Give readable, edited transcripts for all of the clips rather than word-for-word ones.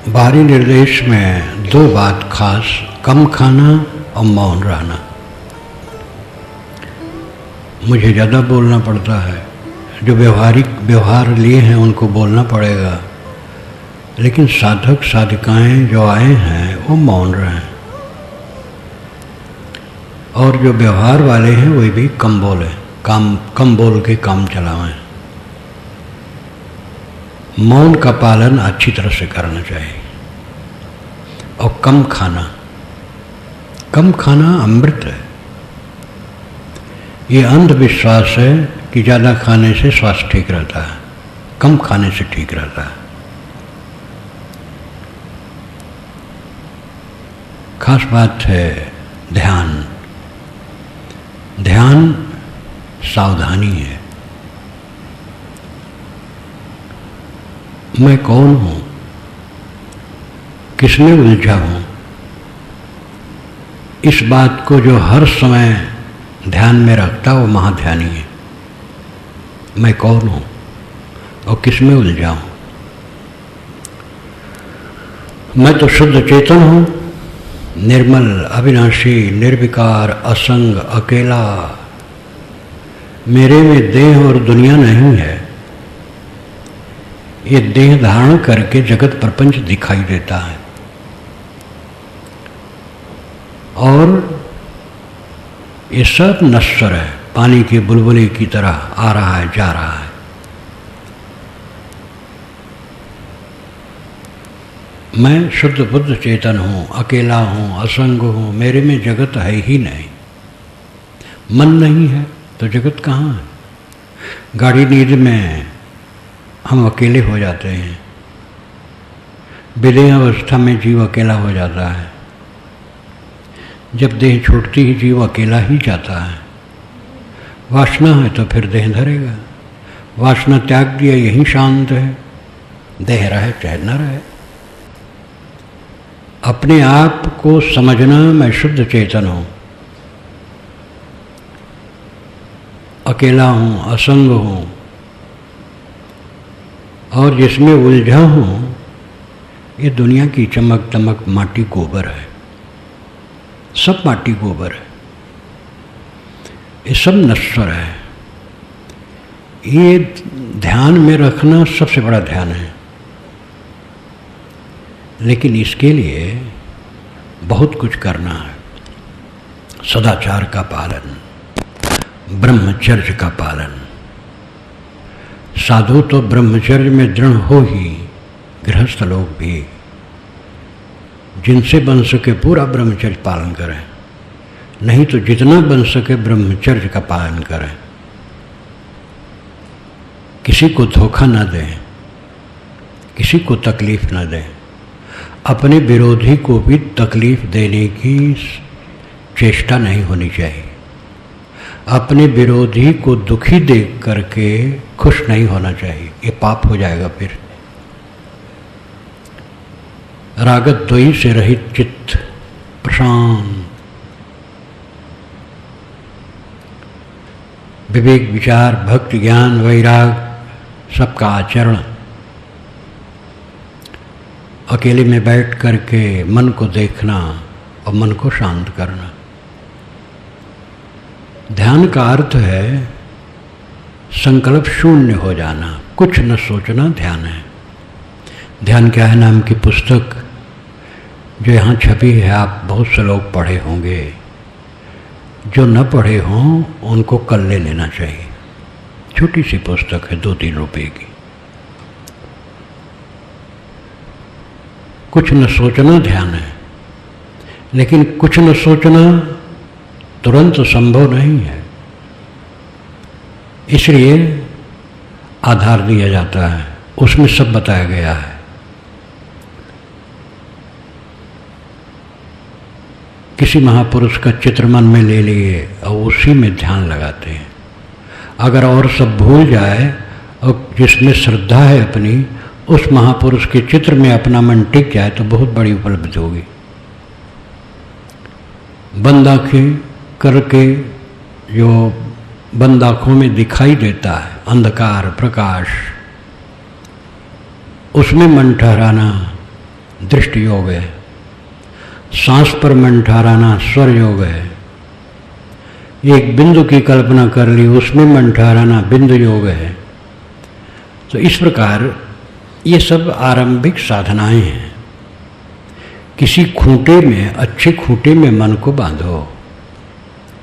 बाहरी निर्देश में दो बात खास, कम खाना और मौन रहना। मुझे ज़्यादा बोलना पड़ता है, जो व्यवहार लिए हैं उनको बोलना पड़ेगा, लेकिन साधक साधिकाएं जो आए हैं वो मौन रहें, और जो व्यवहार वाले हैं वही भी कम बोले, कम बोल के काम चलावें। मौन का पालन अच्छी तरह से करना चाहिए। और कम खाना अमृत है। ये अंधविश्वास है कि ज़्यादा खाने से स्वास्थ्य ठीक रहता है, कम खाने से ठीक रहता है। खास बात है ध्यान। ध्यान सावधानी है। मैं कौन हूँ, किसमें उलझा हूँ, इस बात को जो हर समय ध्यान में रखता वो महाध्यानी है। मैं कौन हूँ और किसमें उलझा हूँ। मैं तो शुद्ध चेतन हूँ, निर्मल, अविनाशी, निर्विकार, असंग, अकेला। मेरे में देह और दुनिया नहीं है। ये देह धारण करके जगत प्रपंच दिखाई देता है, और ये सब नश्वर है, पानी के बुलबुले की तरह आ रहा है, जा रहा है। मैं शुद्ध बुद्ध चेतन हूँ, अकेला हूँ, असंग हूँ, मेरे में जगत है ही नहीं। मन नहीं है तो जगत कहाँ है। गाढ़ी नींद में हम अकेले हो जाते हैं, विदेह अवस्था में जीव अकेला हो जाता है। जब देह छूटती ही जीव अकेला ही जाता है। वासना है तो फिर देह धरेगा, वासना त्याग दिया यही शांत है, देह रहे चाहे न रहे। अपने आप को समझना, मैं शुद्ध चेतन हूँ, अकेला हूँ, असंग हूँ, और जिसमें उलझा हूँ ये दुनिया की चमक दमक माटी गोबर है, सब माटी गोबर है, ये सब नश्वर है। ये ध्यान में रखना सबसे बड़ा ध्यान है, लेकिन इसके लिए बहुत कुछ करना है। सदाचार का पालन, ब्रह्मचर्य का पालन। साधु तो ब्रह्मचर्य में दृढ़ हो ही, गृहस्थ लोग भी जिनसे बन सके पूरा ब्रह्मचर्य पालन करें, नहीं तो जितना बन सके ब्रह्मचर्य का पालन करें। किसी को धोखा न दें, किसी को तकलीफ न दें, अपने विरोधी को भी तकलीफ देने की चेष्टा नहीं होनी चाहिए। अपने विरोधी को दुखी देख करके खुश नहीं होना चाहिए, ये पाप हो जाएगा। फिर रागत द्वयी से रहित चित्त, प्रशांत, विवेक, विचार, भक्ति, ज्ञान, वैराग सबका आचरण। अकेले में बैठ करके मन को देखना और मन को शांत करना। ध्यान का अर्थ है संकल्प शून्य हो जाना, कुछ न सोचना ध्यान है। ध्यान क्या है नाम की पुस्तक जो यहाँ छपी है, आप बहुत से लोग पढ़े होंगे। जो न पढ़े हों उनको कल ले लेना चाहिए। छोटी सी पुस्तक है, 2-3 रुपए की। कुछ न सोचना ध्यान है, लेकिन कुछ न सोचना तुरंत संभव नहीं है, इसलिए आधार दिया जाता है, उसमें सब बताया गया है। किसी महापुरुष का चित्र मन में ले लिए और उसी में ध्यान लगाते हैं। अगर और सब भूल जाए और जिसमें श्रद्धा है अपनी, उस महापुरुष के चित्र में अपना मन टिक जाए तो बहुत बड़ी उपलब्धि होगी। बंद आँखें करके जो बंद आँखों में दिखाई देता है अंधकार प्रकाश, उसमें मन ठहराना दृष्टि योग है। सांस पर मन ठहराना स्वर योग है। एक बिंदु की कल्पना कर ली, उसमें मन ठहराना बिंदु योग है। तो इस प्रकार ये सब आरंभिक साधनाएं हैं। किसी खूंटे में, अच्छे खूंटे में मन को बांधो,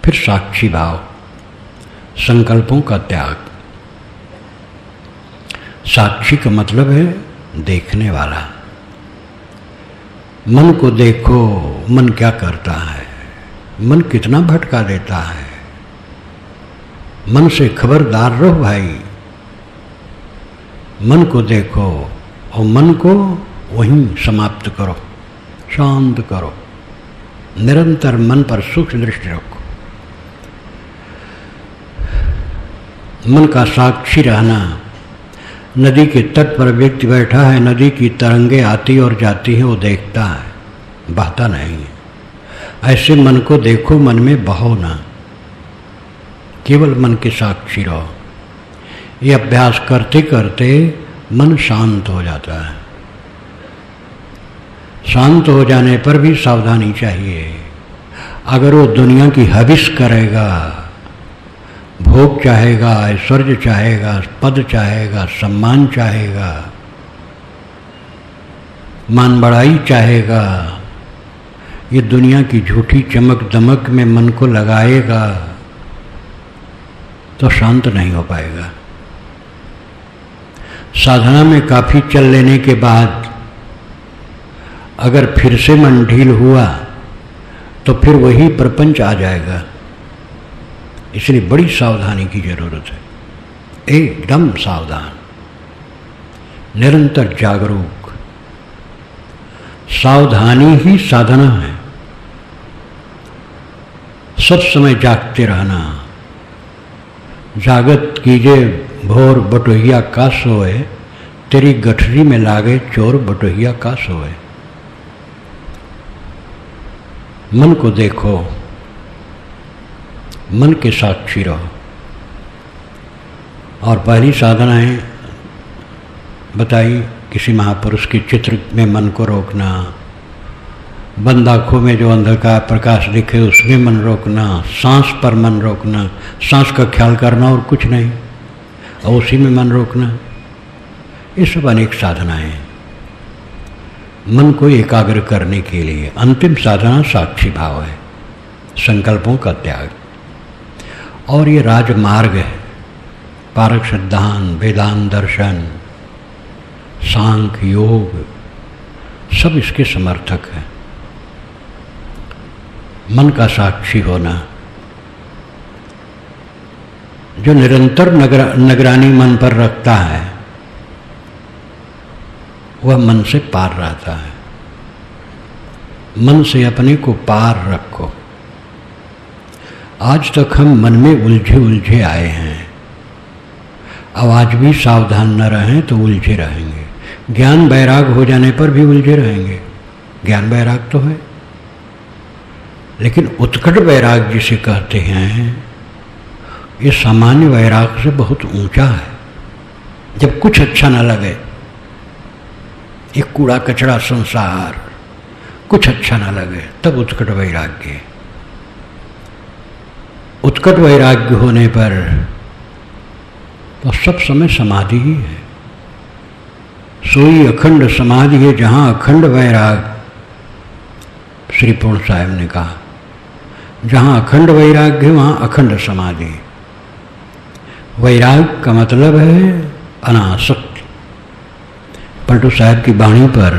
फिर साक्षी भाव, संकल्पों का त्याग। साक्षी का मतलब है देखने वाला। मन को देखो, मन क्या करता है, मन कितना भटका देता है। मन से खबरदार रहो भाई। मन को देखो और मन को वहीं समाप्त करो, शांत करो। निरंतर मन पर सूक्ष्म दृष्टि रखो। मन का साक्षी रहना। नदी के तट पर व्यक्ति बैठा है, नदी की तरंगे आती और जाती हैं, वो देखता है, बहता नहीं है। ऐसे मन को देखो, मन में बहो ना, केवल मन के साक्षी रहो। ये अभ्यास करते करते मन शांत हो जाता है। शांत हो जाने पर भी सावधानी चाहिए। अगर वो दुनिया की हविस करेगा, भोग चाहेगा, ऐश्वर्य चाहेगा, पद चाहेगा, सम्मान चाहेगा, मान बढ़ाई चाहेगा, ये दुनिया की झूठी चमक दमक में मन को लगाएगा तो शांत नहीं हो पाएगा। साधना में काफी चल लेने के बाद अगर फिर से मन ढील हुआ तो फिर वही प्रपंच आ जाएगा। इसलिए बड़ी सावधानी की जरूरत है, एकदम सावधान, निरंतर जागरूक। सावधानी ही साधना है। सब समय जागते रहना। जागत कीजे भोर बटोहिया का सोए, तेरी गठरी में लागे चोर बटोहिया का सोए। मन को देखो, मन के साक्षी रहो। और पहली साधनाएं बताई, किसी महापुरुष के चित्र में मन को रोकना, बंद आँखों में जो अंधकार प्रकाश दिखे उसमें मन रोकना, सांस पर मन रोकना, सांस का ख्याल करना और कुछ नहीं, और उसी में मन रोकना। ये सब अनेक साधनाएं हैं मन को एकाग्र करने के लिए। अंतिम साधना साक्षी भाव है, संकल्पों का त्याग। और ये राजमार्ग है। पारक सिद्धांत, वेदांत दर्शन, सांख्य योग सब इसके समर्थक हैं। मन का साक्षी होना, जो निरंतर निगरानी मन पर रखता है वह मन से पार रहता है। मन से अपने को पार रखो। आज तक हम मन में उलझे उलझे आए हैं। अब आज भी सावधान न रहें तो उलझे रहेंगे। ज्ञान वैराग हो जाने पर भी उलझे रहेंगे। ज्ञान वैराग तो है, लेकिन उत्कट वैराग जिसे कहते हैं, ये सामान्य वैराग से बहुत ऊंचा है। जब कुछ अच्छा न लगे, एक कूड़ा कचड़ा संसार, कुछ अच्छा न लगे, तब उत्कट वैराग्य। उत्कट वैराग्य होने पर तो सब समय समाधि ही है। सोई अखंड समाधि है जहाँ अखंड वैराग, श्री पूर्ण साहब ने कहा, जहाँ अखंड वैराग्य है वहाँ अखंड समाधि। वैराग का मतलब है अनासक्त। पलटू साहब की वाणी पर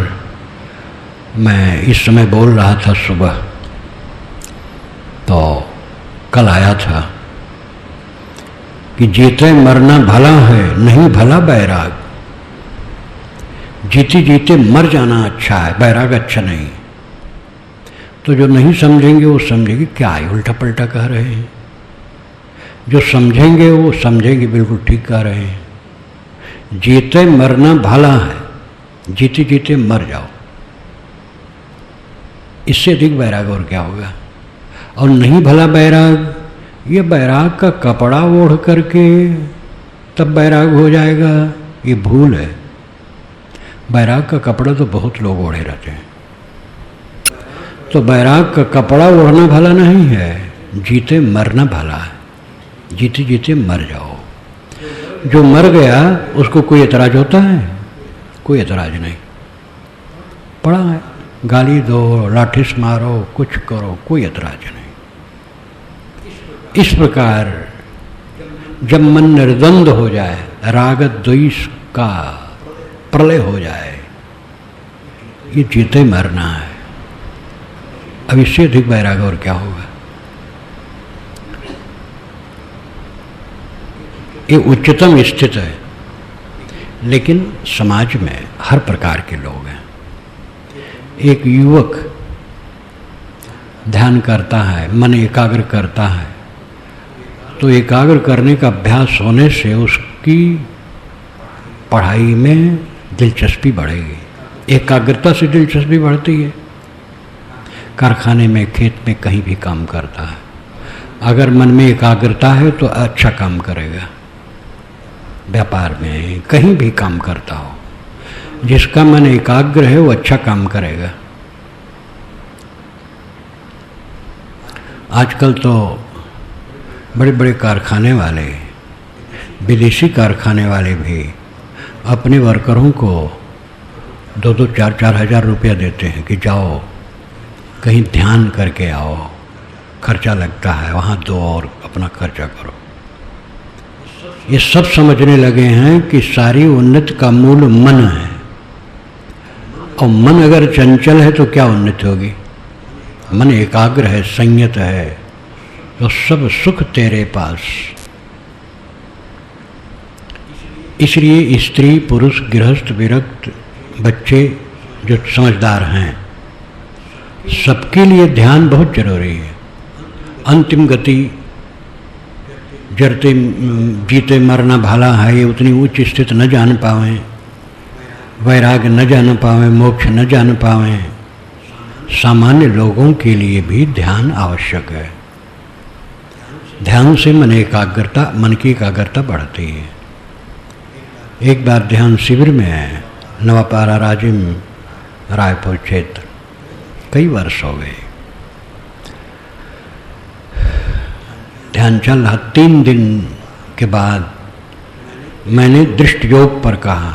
मैं इस समय बोल रहा था सुबह, तो कल आया था कि जीते मरना भला है, नहीं भला बैराग। जीते जीते मर जाना अच्छा है, बैराग अच्छा नहीं। तो जो नहीं समझेंगे वो समझेंगे क्या है, उल्टा पलटा कह रहे हैं। जो समझेंगे वो समझेंगे बिल्कुल ठीक कह रहे हैं। जीते मरना भला है, जीते जीते मर जाओ, इससे अधिक बैराग और क्या होगा। और नहीं भला बैराग, ये बैराग का कपड़ा ओढ़ करके तब बैराग हो जाएगा, ये भूल है। बैराग का कपड़ा तो बहुत लोग ओढ़े रहते हैं। तो बैराग का कपड़ा ओढ़ना भला नहीं है, जीते मरना भला है। जीते जीते मर जाओ। जो मर गया उसको कोई एतराज होता है? कोई एतराज नहीं। पड़ा है, गाली दो, लाठिस मारो, कुछ करो, कोई एतराज नहीं। इस प्रकार जब मन निर्द्वंद हो जाए, राग द्वेष का प्रलय हो जाए, ये जीते मरना है। अब इससे अधिक वैराग और क्या होगा? ये उच्चतम स्थिति है। लेकिन समाज में हर प्रकार के लोग हैं। एक युवक ध्यान करता है, मन एकाग्र करता है, तो एकाग्र करने का अभ्यास होने से उसकी पढ़ाई में दिलचस्पी बढ़ेगी। एकाग्रता से दिलचस्पी बढ़ती है। कारखाने में, खेत में, कहीं भी काम करता है, अगर मन में एकाग्रता है तो अच्छा काम करेगा। व्यापार में, कहीं भी काम करता हो, जिसका मन एकाग्र है वो अच्छा काम करेगा। आजकल तो बड़े बड़े कारखाने वाले, विदेशी कारखाने वाले भी अपने वर्करों को 2-2, 4-4 हज़ार रुपया देते हैं कि जाओ कहीं ध्यान करके आओ, खर्चा लगता है, वहाँ दो और अपना खर्चा करो। ये सब समझने लगे हैं कि सारी उन्नति का मूल मन है, और मन अगर चंचल है तो क्या उन्नति होगी? मन एकाग्र है, संयत है, तो सब सुख तेरे पास। इसलिए स्त्री, पुरुष, गृहस्थ, विरक्त, बच्चे जो समझदार हैं, सबके लिए ध्यान बहुत जरूरी है। अंतिम गति जरते जीते मरना भला है, ये उतनी उच्च स्थिति न जान पावें, वैराग न जान पावें, मोक्ष न जान पावें। सामान्य लोगों के लिए भी ध्यान आवश्यक है। ध्यान से मन की एकाग्रता बढ़ती है। एक बार ध्यान शिविर में नवापारा राजिम रायपुर क्षेत्र, कई वर्ष हो गए, ध्यान चल रहा। 3 दिन के बाद मैंने दृष्टि योग पर कहा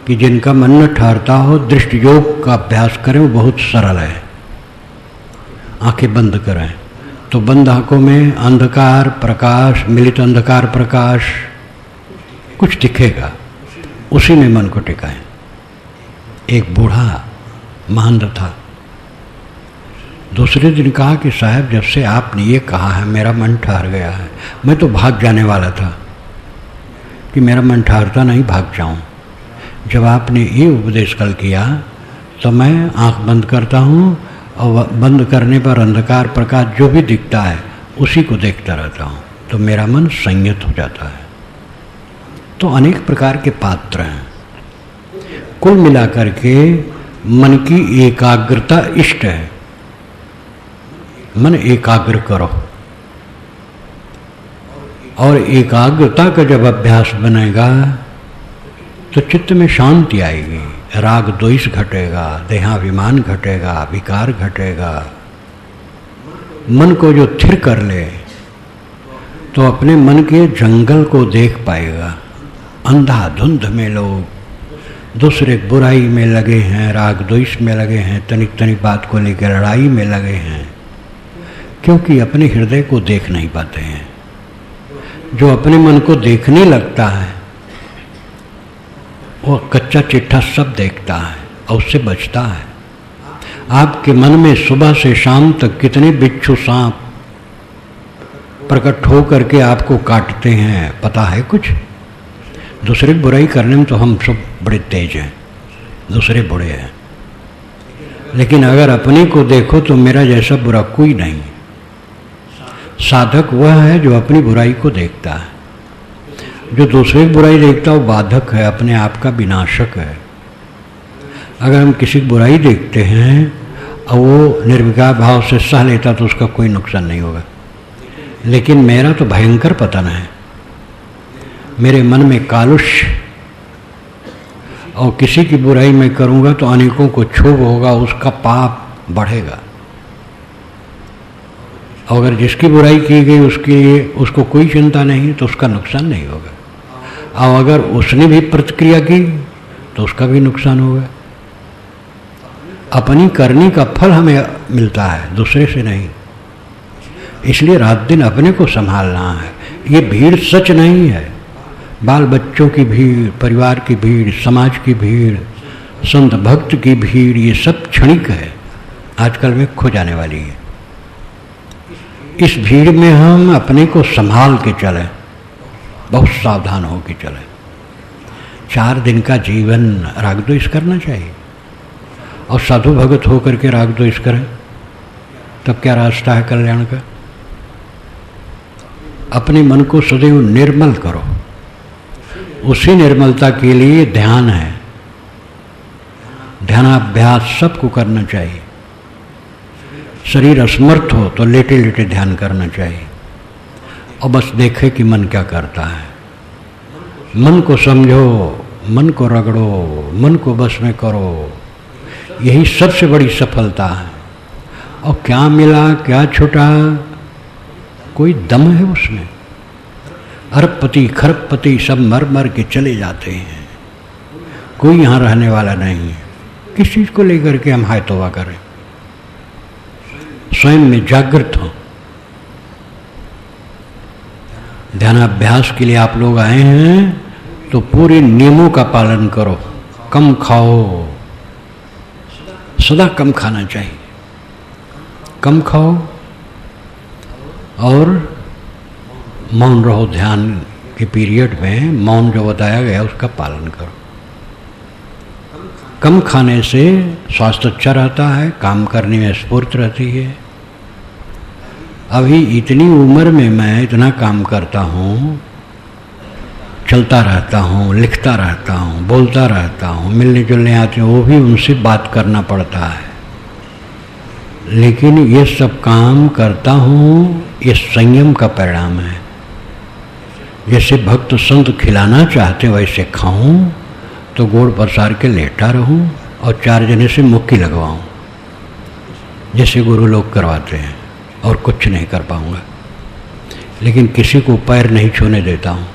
कि जिनका मन न ठहरता हो, दृष्टि योग का अभ्यास करें, वो बहुत सरल है। आंखें बंद करें तो बंद आंखों में अंधकार प्रकाश, मिलित अंधकार प्रकाश कुछ दिखेगा, उसी में मन को टिकाएं। एक बूढ़ा महंत था, दूसरे दिन कहा कि साहब जब से आपने ये कहा है मेरा मन ठहर गया है। मैं तो भाग जाने वाला था कि मेरा मन ठहरता नहीं, भाग जाऊं। जब आपने ये उपदेश कल किया तो मैं आंख बंद करता हूँ और बंद करने पर अंधकार प्रकाश जो भी दिखता है उसी को देखता रहता हूँ, तो मेरा मन संयत हो जाता है। तो अनेक प्रकार के पात्र हैं। कुल मिलाकर के मन की एकाग्रता इष्ट है। मन एकाग्र करो, और एकाग्रता का जब अभ्यास बनेगा तो चित्त में शांति आएगी, राग द्वेष घटेगा, देहाभिमान घटेगा, विकार घटेगा। मन को जो स्थिर कर ले तो अपने मन के जंगल को देख पाएगा। अंधाधुंध में लोग दूसरे बुराई में लगे हैं, राग द्वेष में लगे हैं, तनिक तनिक बात को लेकर लड़ाई में लगे हैं, क्योंकि अपने हृदय को देख नहीं पाते हैं। जो अपने मन को देखने लगता है वो कच्चा चिट्ठा सब देखता है और उससे बचता है। आपके मन में सुबह से शाम तक कितने बिच्छू सांप प्रकट हो करके आपको काटते हैं, पता है कुछ? दूसरे बुराई करने में तो हम सब बड़े तेज हैं, दूसरे बुरे हैं, लेकिन अगर अपने को देखो तो मेरा जैसा बुरा कोई नहीं। साधक वह है जो अपनी बुराई को देखता है। जो दूसरे की बुराई देखता है वो बाधक है, अपने आप का विनाशक है। अगर हम किसी की बुराई देखते हैं और वो निर्विकार भाव से सह लेता तो उसका कोई नुकसान नहीं होगा, लेकिन मेरा तो भयंकर पतन है। मेरे मन में कालुष्य और किसी की बुराई मैं करूँगा तो अनेकों को क्षोभ होगा, उसका पाप बढ़ेगा। अगर जिसकी बुराई की गई उसको कोई चिंता नहीं तो उसका नुकसान नहीं होगा, और अगर उसने भी प्रतिक्रिया की तो उसका भी नुकसान होगा। अपनी करनी का फल हमें मिलता है, दूसरे से नहीं। इसलिए रात दिन अपने को संभालना है। ये भीड़ सच नहीं है, बाल बच्चों की भीड़, परिवार की भीड़, समाज की भीड़, संत भक्त की भीड़, ये सब क्षणिक है, आजकल में खो जाने वाली है। इस भीड़ में हम अपने को संभाल के चलें, बहुत सावधान हो के चलें। 4 दिन का जीवन राग द्वेष करना चाहिए, और साधु भगत होकर के राग द्वेष करें तब क्या रास्ता है कल्याण का? अपने मन को सदैव निर्मल करो, उसी निर्मलता के लिए ध्यान है। ध्यानाभ्यास सबको करना चाहिए। शरीर असमर्थ हो तो लेटे लेटे ध्यान करना चाहिए, और बस देखे कि मन क्या करता है। मन को समझो, मन को रगड़ो, मन को बस में करो, यही सबसे बड़ी सफलता है। और क्या मिला क्या छूटा, कोई दम है उसमें? अरबपति खरबपति सब मर मर के चले जाते हैं, कोई यहाँ रहने वाला नहीं है। किस चीज़ को लेकर के हम हाय तौबा करें? स्वयं में जागृत हो। ध्यानाभ्यास के लिए आप लोग आए हैं तो पूरे नियमों का पालन करो। कम खाओ, सदा कम खाना चाहिए, कम खाओ, और मौन रहो। ध्यान के पीरियड में मौन जो बताया गया उसका पालन करो। कम खाने से स्वास्थ्य अच्छा रहता है, काम करने में स्फूर्ति रहती है। अभी इतनी उम्र में मैं इतना काम करता हूँ, चलता रहता हूँ, लिखता रहता हूँ, बोलता रहता हूँ, मिलने जुलने आते हैं, वो भी उनसे बात करना पड़ता है, लेकिन ये सब काम करता हूँ, ये संयम का परिणाम है। जैसे भक्त संत खिलाना चाहते वैसे खाऊं, तो गोड़ पसार के लेटा रहूं और 4 जने से मुक्की लगवाऊं, जैसे गुरु लोग करवाते हैं, और कुछ नहीं कर पाऊंगा। लेकिन किसी को पैर नहीं छूने देता हूं।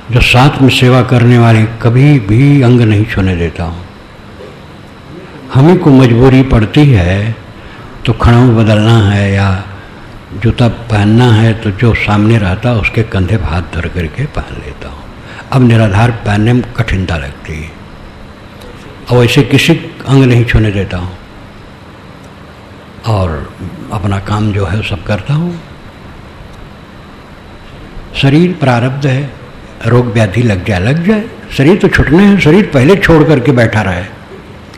जो साथ में सेवा करने वाले कभी भी अंग नहीं छूने देता हूं। हमें को मजबूरी पड़ती है तो खड़ाऊ बदलना है या जूता पहनना है, तो जो सामने रहता है उसके कंधे पर हाथ धर करके पहन लेता हूँ। अब निराधार पहनने में कठिनता लगती है, और वैसे किसी अंग नहीं छूने देता हूँ, और अपना काम जो है सब करता हूँ। शरीर प्रारब्ध है, रोग व्याधि लग जाए, शरीर तो छूटने हैं, शरीर पहले छोड़ करके बैठा रहे,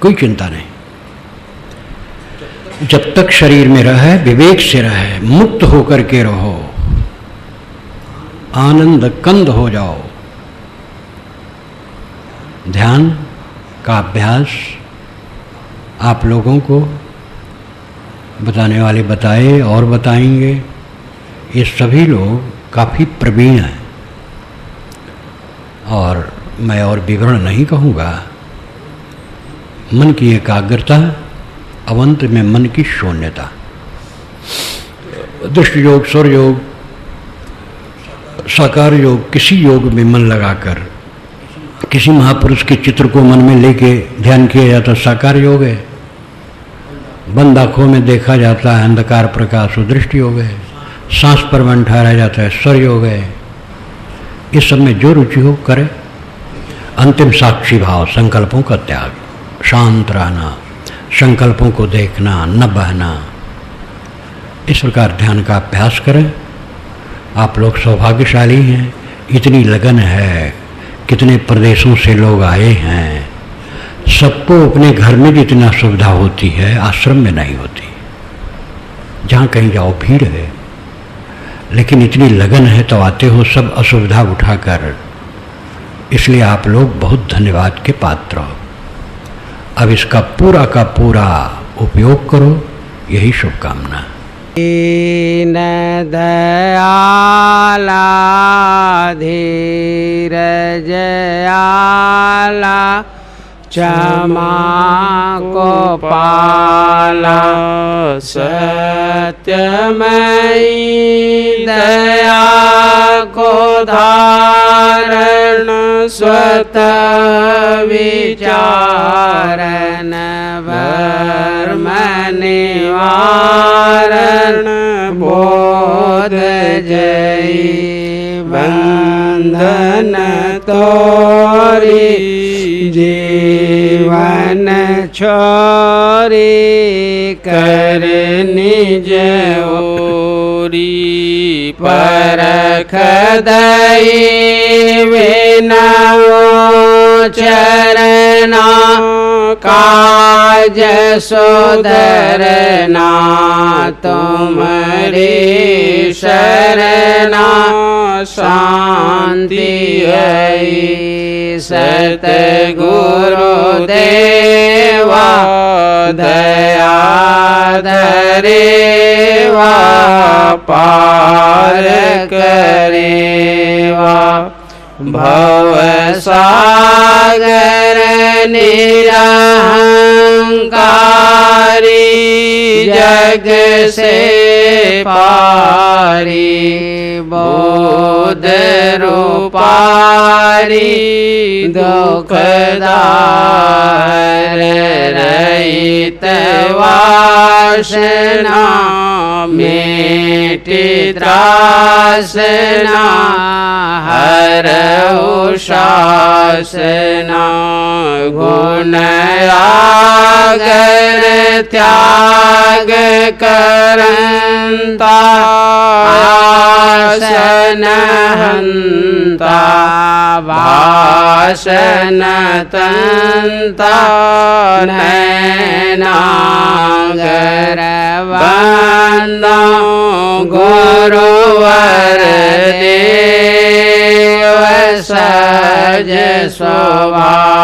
कोई चिंता नहीं। जब तक शरीर में रहे विवेक से रहे, मुक्त होकर के रहो, आनंद कंद हो जाओ। ध्यान का अभ्यास आप लोगों को बताने वाले बताए और बताएंगे। ये सभी लोग काफ़ी प्रवीण हैं, और मैं और विवरण नहीं कहूँगा। मन की एकाग्रता, अवंत में मन की शून्यता, दृष्टि योग, स्वर योग, साकार योग, किसी योग में मन लगाकर किसी महापुरुष के चित्र को मन में लेके ध्यान किया जाता साकार योग है। बंद आँखों में देखा जाता है अंधकार प्रकाश, वो दृष्टि योग है। सांस पर मन ठहराया जाता है स्वर योग है। इस सब में जो रुचि हो करे। अंतिम साक्षी भाव, संकल्पों का त्याग, शांत रहना, संकल्पों को देखना, न बहना। इस प्रकार ध्यान का अभ्यास करें। आप लोग सौभाग्यशाली हैं, इतनी लगन है, कितने प्रदेशों से लोग आए हैं। सबको अपने घर में जितना सुविधा होती है आश्रम में नहीं होती। जहाँ कहीं जाओ भीड़ है, लेकिन इतनी लगन है तो आते हो सब असुविधा उठाकर। इसलिए आप लोग बहुत धन्यवाद के पात्र हो। अब इसका पूरा का पूरा उपयोग करो, यही शुभकामना। दीन दयाल धीरज आला क्षमा को पाला सत्यमयी दया को धारण स्वतः विचारण भर्म निवारण बोध जयी बंधन तोरी जीवन छोरी कर निज ओरी परख दई बिना चरना काज सुधरना तुम्हारी शरणा शांति है सतगुरुदेवा दया धरेवा पार करेवा भव सागर निरहंकारी जग से पारी बोध रूपारी दुखदार रहित वासना मिटि त्रासना हरऊ शासना गुण आगर त्याग करंता आसन हंता भाषण तंता नैनागर वंदो गुरुवर देव सहज स्वाभाविक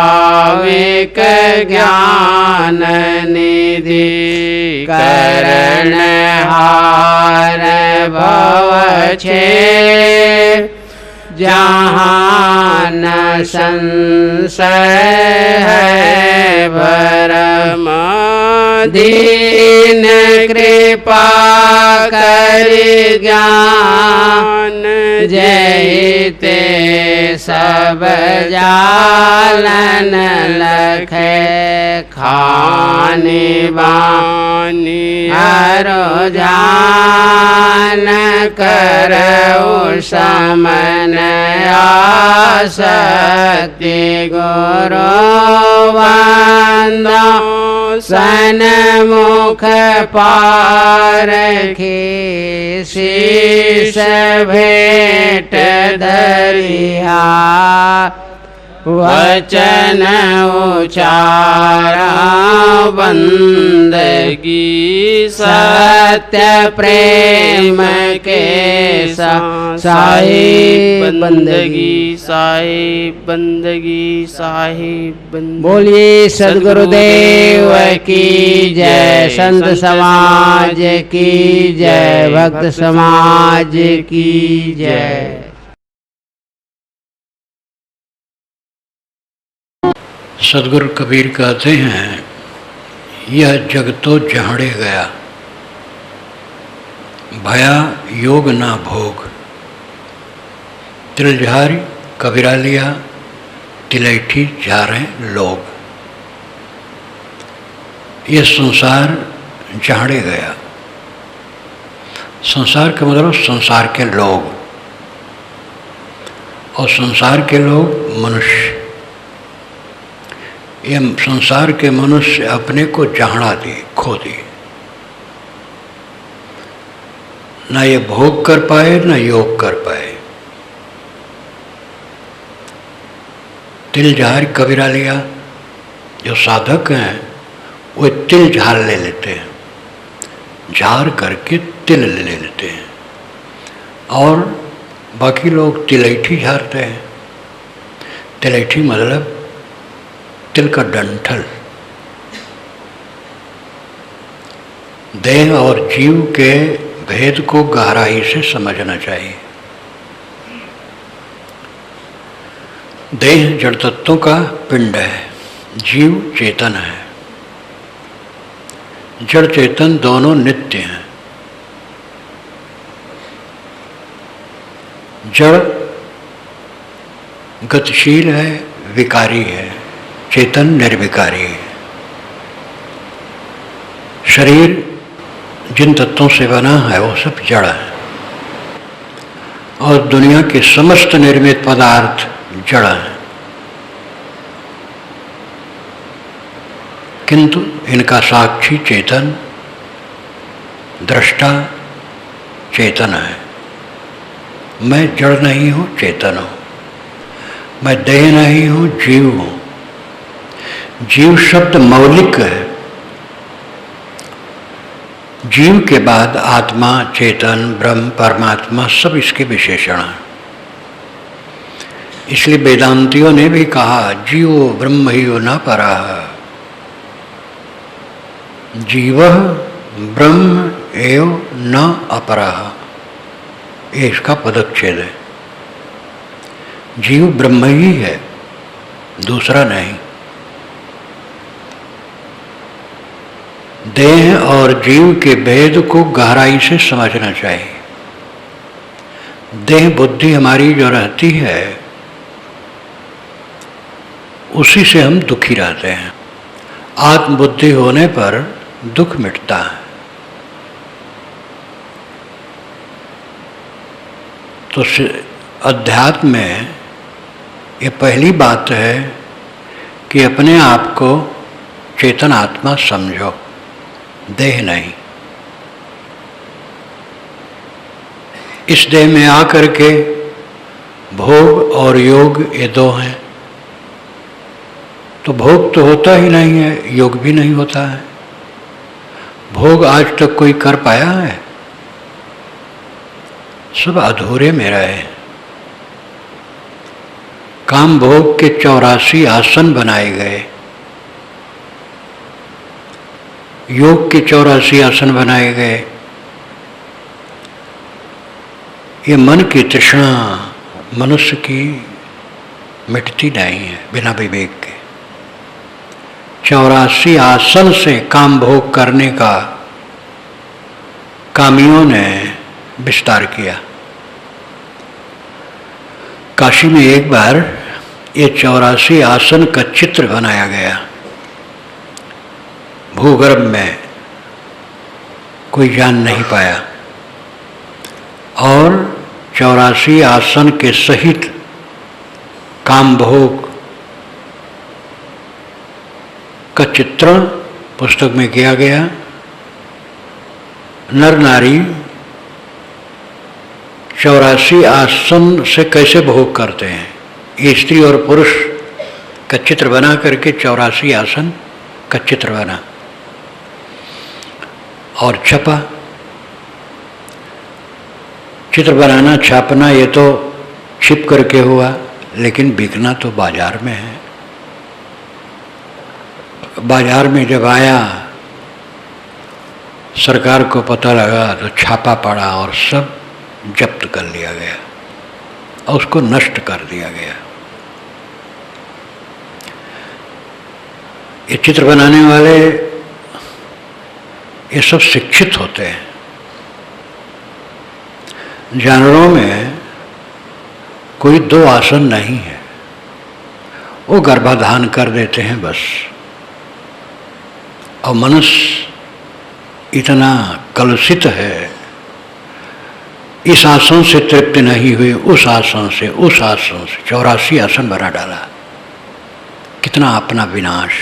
ज्ञान निधि करण हार भव छे जहाँ न संशय है भरम दीन कृपा कर ज्ञान जयते सब जालन लखे खाने बानी हरो जान करऊ समन आसक्ति गुरु वंदो सन्मुख पारखी शीश भेंट धरिया वचन उचारा बंदगी सत्य प्रेम के साहिब बंदगी साहिब बंदगी साहिब बंदगी। बोलिए सद्गुरुदेव की जय, संत समाज की जय, भक्त समाज की जय। सदगुरु कबीर कहते हैं यह जग तो जहड़े गया, भया योग ना भोग। तिलझारी कबीरा लिया, तिलैठी जा रहे लोग। ये संसार जहड़े गया। संसार का मतलब संसार के लोग, और संसार के लोग मनुष्य। ये संसार के मनुष्य अपने को जहड़ा दिए, खो दिए। ना ये भोग कर पाए, ना योग कर पाए। तिल झार कबीरा लिया। जो साधक हैं वो तिल झार ले लेते हैं, झार करके तिल ले लेते हैं, और बाकी लोग तिलैठी झारते हैं। तिलैठी मतलब तिल का डंठल। देह और जीव के भेद को गहराई से समझना चाहिए। देह जड़ तत्वों का पिंड है, जीव चेतन है। जड़ चेतन दोनों नित्य हैं। जड़ गतिशील है, विकारी है, चेतन निर्विकारी है। शरीर जिन तत्वों से बना है वो सब जड़ है और दुनिया के समस्त निर्मित पदार्थ जड़ हैं। किंतु इनका साक्षी चेतन, दृष्टा चेतन है। मैं जड़ नहीं हूँ, चेतन हूँ। मैं देह नहीं हूँ, जीव हूँ। जीव शब्द मौलिक है। जीव के बाद आत्मा, चेतन, ब्रह्म, परमात्मा सब इसके विशेषण हैं। इसलिए वेदांतियों ने भी कहा जीवो ब्रह्म ही न परः, जीवः ब्रह्म एव न अपरः। ये इसका पदच्छेद है। जीव ब्रह्म ही है, दूसरा नहीं। देह और जीव के भेद को गहराई से समझना चाहिए। देह बुद्धि हमारी जो रहती है उसी से हम दुखी रहते हैं। आत्मबुद्धि होने पर दुख मिटता है। तो अध्यात्म में ये पहली बात है कि अपने आप को चेतन आत्मा समझो, देह नहीं। इस देह में आकर के भोग और योग ये दो हैं। तो भोग तो होता ही नहीं है, योग भी नहीं होता है। भोग आज तक कोई कर पाया है? सब अधूरे में रहे। काम भोग के 84 आसन बनाए गए, योग के 84 आसन बनाए गए। ये मन की तृष्णा मनुष्य की मिटती नहीं है बिना विवेक के। 84 आसन से काम भोग करने का कामियों ने विस्तार किया। काशी में एक बार ये 84 आसन का चित्र बनाया गया। भूगर्भ में कोई जान नहीं पाया और 84 आसन के सहित काम भोग का चित्रण पुस्तक में किया गया। नर नारी 84 आसन से कैसे भोग करते हैं, ये स्त्री और पुरुष का चित्र बना करके 84 आसन का चित्र बना और छपा। चित्र बनाना, छापना ये तो छिप करके हुआ, लेकिन बिकना तो बाजार में है। बाजार में जब आया, सरकार को पता लगा तो छापा पड़ा और सब जब्त कर लिया गया और उसको नष्ट कर दिया गया। ये चित्र बनाने वाले ये सब शिक्षित होते हैं। जानवरों में कोई 2 आसन नहीं है, वो गर्भाधान कर देते हैं बस। और मनुष्य इतना कलुषित है, इस आसन से तृप्त नहीं हुई, उस आसन से 84 आसन बना डाला। कितना अपना विनाश।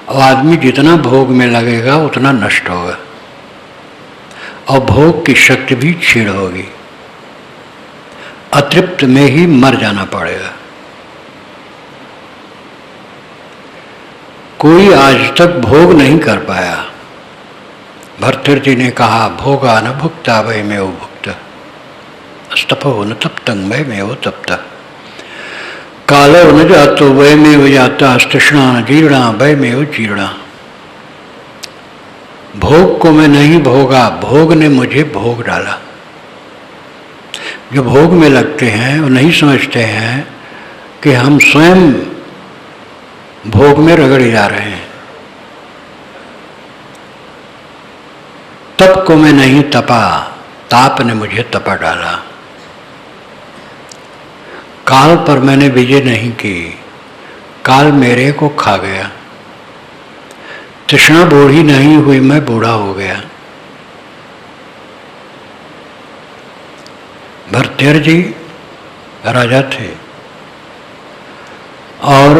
और आदमी जितना भोग में लगेगा उतना नष्ट होगा और भोग की शक्ति भी क्षीण होगी। अतृप्त में ही मर जाना पड़ेगा। कोई आज तक भोग नहीं कर पाया। भर्तृहरि ने कहा भोगा न भुक्ता वै में वो भुक्त, स्तपो न तप्तं वै में वो तप्त, कालो न जातो वै में वो जाता, तृष्णा न जीर्णा वै में वो जीर्णा। भोग को मैं नहीं भोगा, भोग ने मुझे भोग डाला। जो भोग में लगते हैं वो नहीं समझते हैं कि हम स्वयं भोग में रगड़े जा रहे हैं। तप को मैं नहीं तपा, ताप ने मुझे तपा डाला। काल पर मैंने विजय नहीं की, काल मेरे को खा गया। तृष्णा बूढ़ी नहीं हुई, मैं बूढ़ा हो गया। भरतेर जी राजा थे और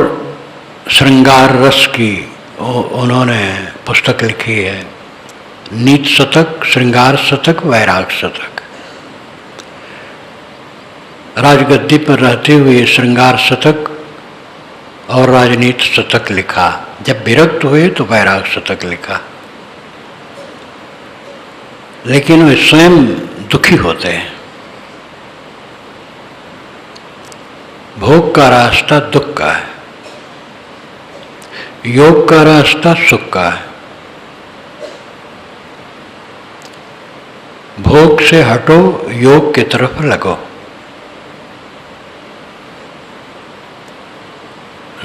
श्रृंगार रस की उन्होंने पुस्तक लिखी है, नीत शतक, श्रृंगार शतक, वैराग शतक। राजगद्दी पर रहते हुए श्रृंगार शतक और राजनीति शतक लिखा, जब विरक्त हुए तो वैराग शतक लिखा। लेकिन वे स्वयं दुखी होते हैं। भोग का रास्ता दुख का है, योग का रास्ता सुख का है। भोग से हटो, योग की तरफ लगो।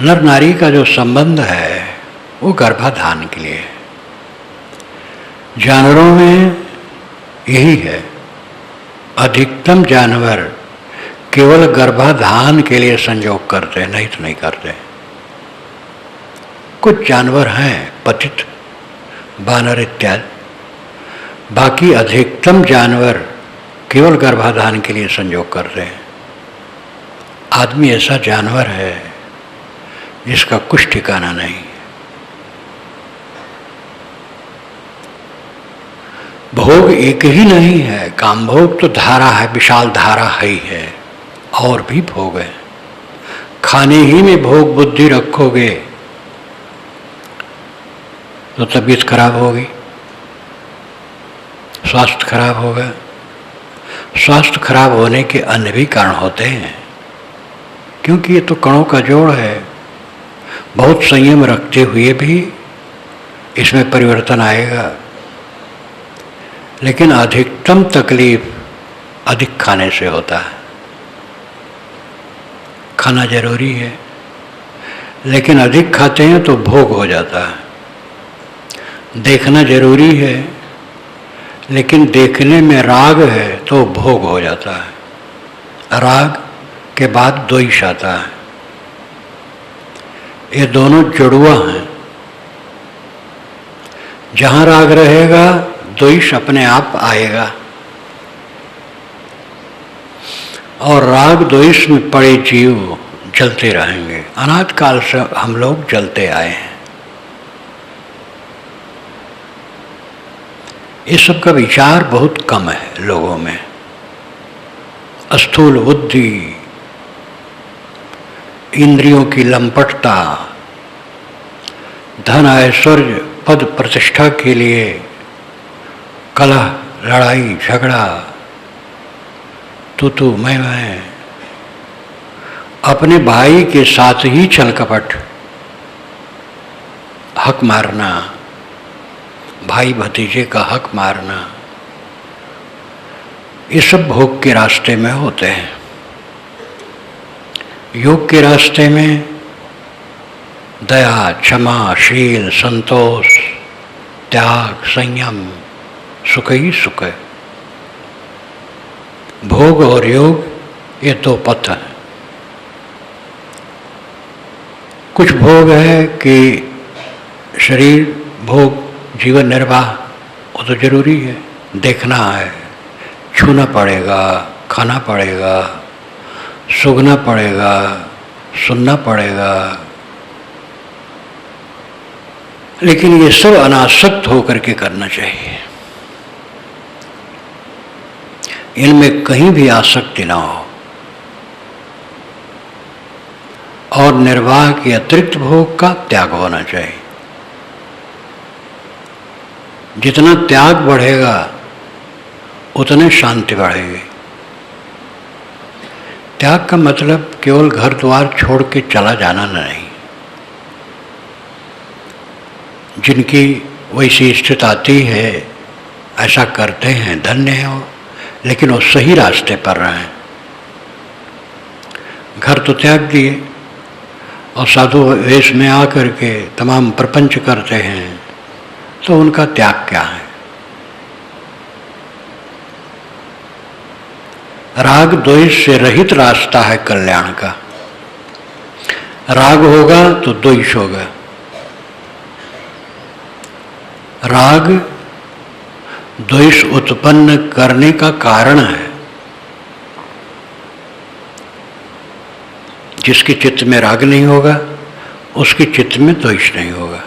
नर नारी का जो संबंध है वो गर्भाधान के लिए है। जानवरों में यही है। अधिकतम जानवर केवल गर्भाधान के लिए संयोग करते हैं, नहीं तो नहीं करते। कुछ जानवर हैं पतित, बानर इत्यादि, बाकी अधिकतम जानवर केवल गर्भाधान के लिए संयोग करते हैं। आदमी ऐसा जानवर है जिसका कुछ ठिकाना नहीं। भोग एक ही नहीं है, काम भोग तो धारा है, विशाल धारा ही है, और भी भोग है। खाने ही में भोग बुद्धि रखोगे तो तबीयत खराब होगी, स्वास्थ्य खराब होगा। स्वास्थ्य खराब होने के अन्य भी कारण होते हैं, क्योंकि ये तो कणों का जोड़ है। बहुत संयम रखते हुए भी इसमें परिवर्तन आएगा, लेकिन अधिकतम तकलीफ अधिक खाने से होता है। खाना जरूरी है, लेकिन अधिक खाते हैं तो भोग हो जाता है। देखना जरूरी है, लेकिन देखने में राग है तो भोग हो जाता है। राग के बाद द्वेष आता है। ये दोनों जुड़वा हैं। जहाँ राग रहेगा द्वेष अपने आप आएगा, और राग द्वेष में पड़े जीव जलते रहेंगे। अनाद काल से हम लोग जलते आए हैं। इस सब का विचार बहुत कम है लोगों में। स्थूल बुद्धि, इंद्रियों की लंपटता, धन ऐश्वर्य पद प्रतिष्ठा के लिए कलह, लड़ाई, झगड़ा, तू मैं, अपने भाई के साथ ही छल कपट, हक मारना, भाई भतीजे का हक मारना, ये सब भोग के रास्ते में होते हैं। योग के रास्ते में दया, क्षमा, शील, संतोष, त्याग, संयम, सुख ही सुख है। भोग और योग ये दो पथ हैं। कुछ भोग है कि शरीर भोग, जीवन निर्वाह, वो तो जरूरी है। देखना है, छूना पड़ेगा, खाना पड़ेगा, सूंघना पड़ेगा, सुनना पड़ेगा, लेकिन ये सब अनासक्त होकर के करना चाहिए। इनमें कहीं भी आसक्ति ना हो, और निर्वाह के अतिरिक्त भोग का त्याग होना चाहिए। जितना त्याग बढ़ेगा उतने शांति बढ़ेगी। त्याग का मतलब केवल घर द्वार छोड़ के चला जाना नहीं। जिनकी वैसी स्थिति आती है, ऐसा करते हैं, धन्य है वो, लेकिन वो सही रास्ते पर रहें। घर तो त्याग दिए और साधु वेश में आकर के तमाम प्रपंच करते हैं, तो उनका त्याग क्या है? राग द्वेष से रहित रास्ता है कल्याण का। राग होगा तो द्वेष होगा। राग द्वेष उत्पन्न करने का कारण है। जिसके चित्त में राग नहीं होगा उसके चित्त में द्वेष नहीं होगा।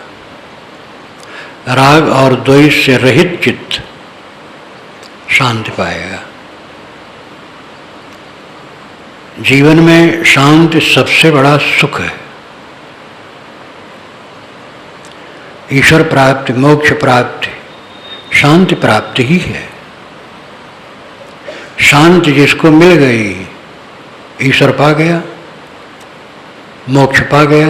राग और द्वेष से रहित चित्त शांति पाएगा। जीवन में शांति सबसे बड़ा सुख है। ईश्वर प्राप्ति, मोक्ष प्राप्ति, शांति प्राप्ति ही है। शांति जिसको मिल गई, ईश्वर पा गया, मोक्ष पा गया।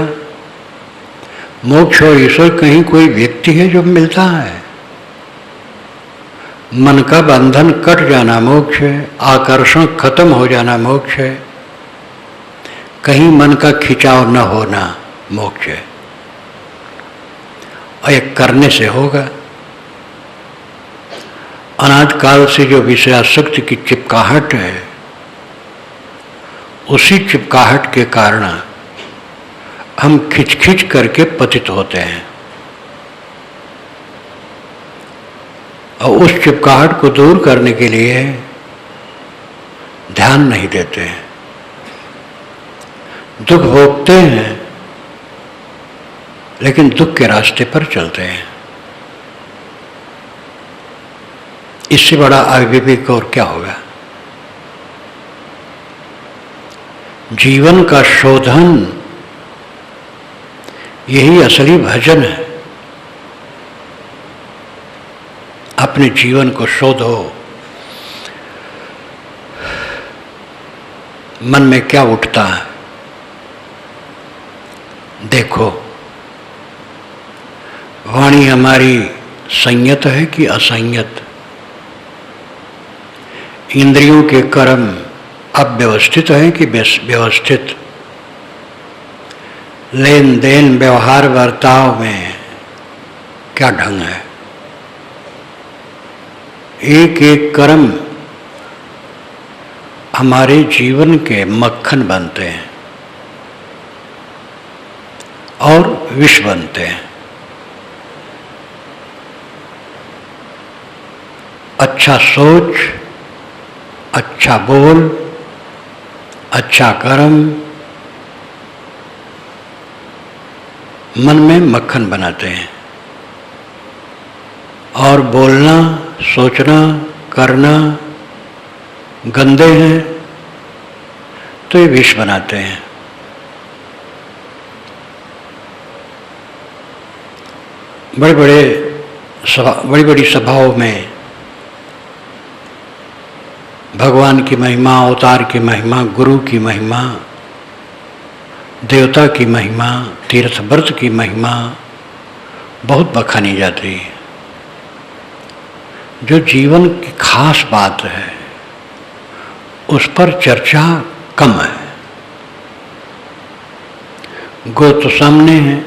मोक्ष और ईश्वर कहीं कोई व्यक्ति है जो मिलता है? मन का बंधन कट जाना मोक्ष है, आकर्षण खत्म हो जाना मोक्ष है, कहीं मन का खिंचाव न होना मोक्ष है। और एक करने से होगा। अनादि काल से जो विषयासक्ति की चिपकाहट है, उसी चिपकाहट के कारण हम खिंच खिंच करके पतित होते हैं और उस चिपकाहट को दूर करने के लिए ध्यान नहीं देते हैं। दुख भोगते हैं लेकिन दुख के रास्ते पर चलते हैं। इससे बड़ा अविवेक और क्या होगा? जीवन का शोधन यही असली भजन है। अपने जीवन को शोधो। मन में क्या उठता है देखो। वाणी हमारी संयत है कि असंयत? इंद्रियों के कर्म अव्यवस्थित है कि व्यवस्थित? लेन देन व्यवहार वर्ताव में क्या ढंग है? एक एक कर्म हमारे जीवन के मक्खन बनते हैं और विष बनते हैं। अच्छा सोच, अच्छा बोल, अच्छा कर्म मन में मक्खन बनाते हैं और बोलना, सोचना, करना गंदे हैं तो ये विष बनाते हैं। बड़ी बड़ी सभाओं में भगवान की महिमा, अवतार की महिमा, गुरु की महिमा, देवता की महिमा, तीर्थ व्रत की महिमा बहुत बखानी जाती है। जो जीवन की खास बात है उस पर चर्चा कम है। गुरु तो सामने है,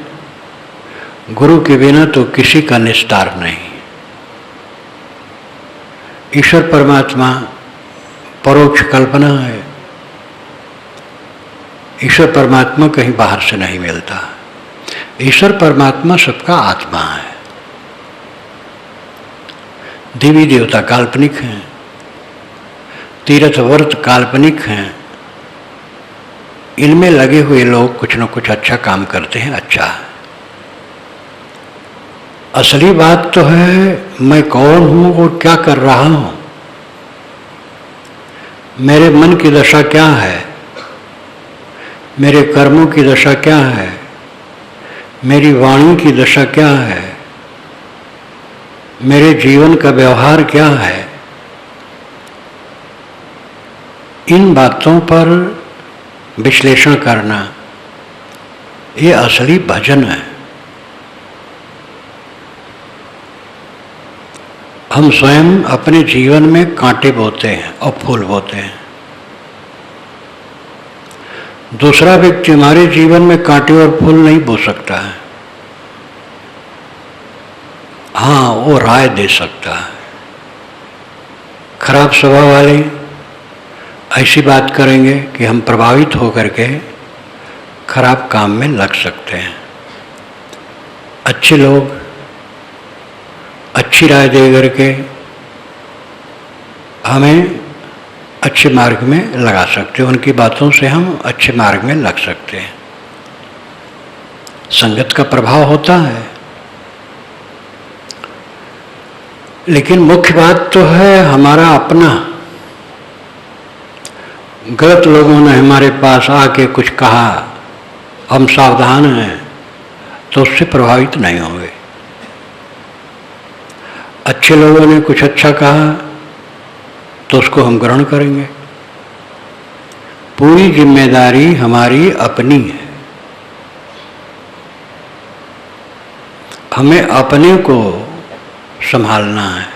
गुरु के बिना तो किसी का निस्तार नहीं। ईश्वर परमात्मा परोक्ष कल्पना है। ईश्वर परमात्मा कहीं बाहर से नहीं मिलता। ईश्वर परमात्मा सबका आत्मा है। देवी देवता काल्पनिक हैं, तीर्थ व्रत काल्पनिक हैं। इनमें लगे हुए लोग कुछ न कुछ अच्छा काम करते हैं, अच्छा है। असली बात तो है मैं कौन हूं और क्या कर रहा हूं, मेरे मन की दशा क्या है, मेरे कर्मों की दशा क्या है, मेरी वाणी की दशा क्या है, मेरे जीवन का व्यवहार क्या है। इन बातों पर विश्लेषण करना ये असली भजन है। हम स्वयं अपने जीवन में कांटे बोते हैं और फूल बोते हैं। दूसरा व्यक्ति हमारे जीवन में कांटे और फूल नहीं बो सकता है। हाँ, वो राय दे सकता है। खराब स्वभाव वाले ऐसी बात करेंगे कि हम प्रभावित होकर के खराब काम में लग सकते हैं। अच्छे लोग अच्छी राय दे करके हमें अच्छे मार्ग में लगा सकते हैं। उनकी बातों से हम अच्छे मार्ग में लग सकते हैं। संगत का प्रभाव होता है। लेकिन मुख्य बात तो है हमारा अपना। गलत लोगों ने हमारे पास आके कुछ कहा, हम सावधान हैं तो उससे प्रभावित नहीं होंगे। अच्छे लोगों ने कुछ अच्छा कहा तो उसको हम ग्रहण करेंगे। पूरी जिम्मेदारी हमारी अपनी है। हमें अपने को संभालना है।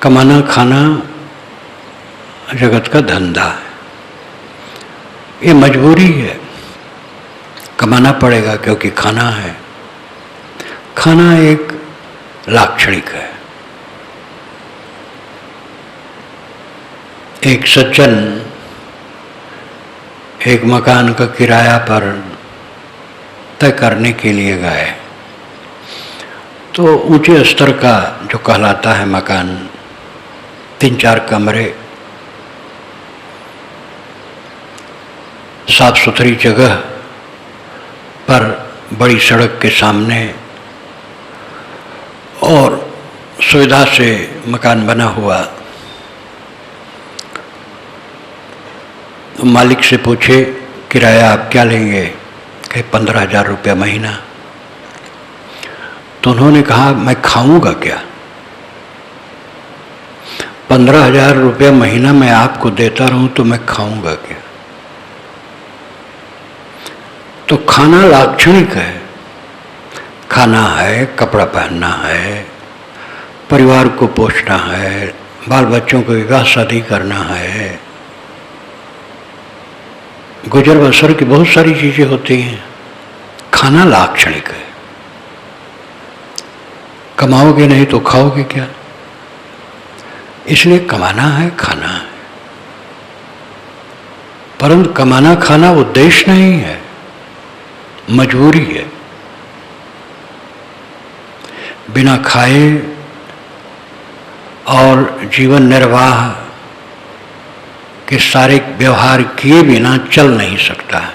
कमाना खाना जगत का धंधा है, ये मजबूरी है। कमाना पड़ेगा क्योंकि खाना है। खाना एक लाक्षणिक है। एक सज्जन एक मकान का किराया पर तय करने के लिए गए तो ऊंचे स्तर का जो कहलाता है मकान, 3-4 कमरे, साफ सुथरी जगह पर, बड़ी सड़क के सामने और सुविधा से मकान बना हुआ। मालिक से पूछे किराया आप क्या लेंगे? कहे 15,000 रुपया महीना। तो उन्होंने कहा मैं खाऊंगा क्या? 15,000 रुपया महीना मैं आपको देता रहूं तो मैं खाऊंगा क्या? तो खाना लाक्षणिक है। खाना है, कपड़ा पहनना है, परिवार को पोषना है, बाल बच्चों को विवाह शादी करना है, गुजर बसर की बहुत सारी चीजें होती हैं। खाना लाक्षणिक है। कमाओगे नहीं तो खाओगे क्या? इसलिए कमाना है, खाना है। परंतु कमाना खाना उद्देश्य नहीं है, मजबूरी है। बिना खाए और जीवन निर्वाह के सारे व्यवहार किए बिना चल नहीं सकता है,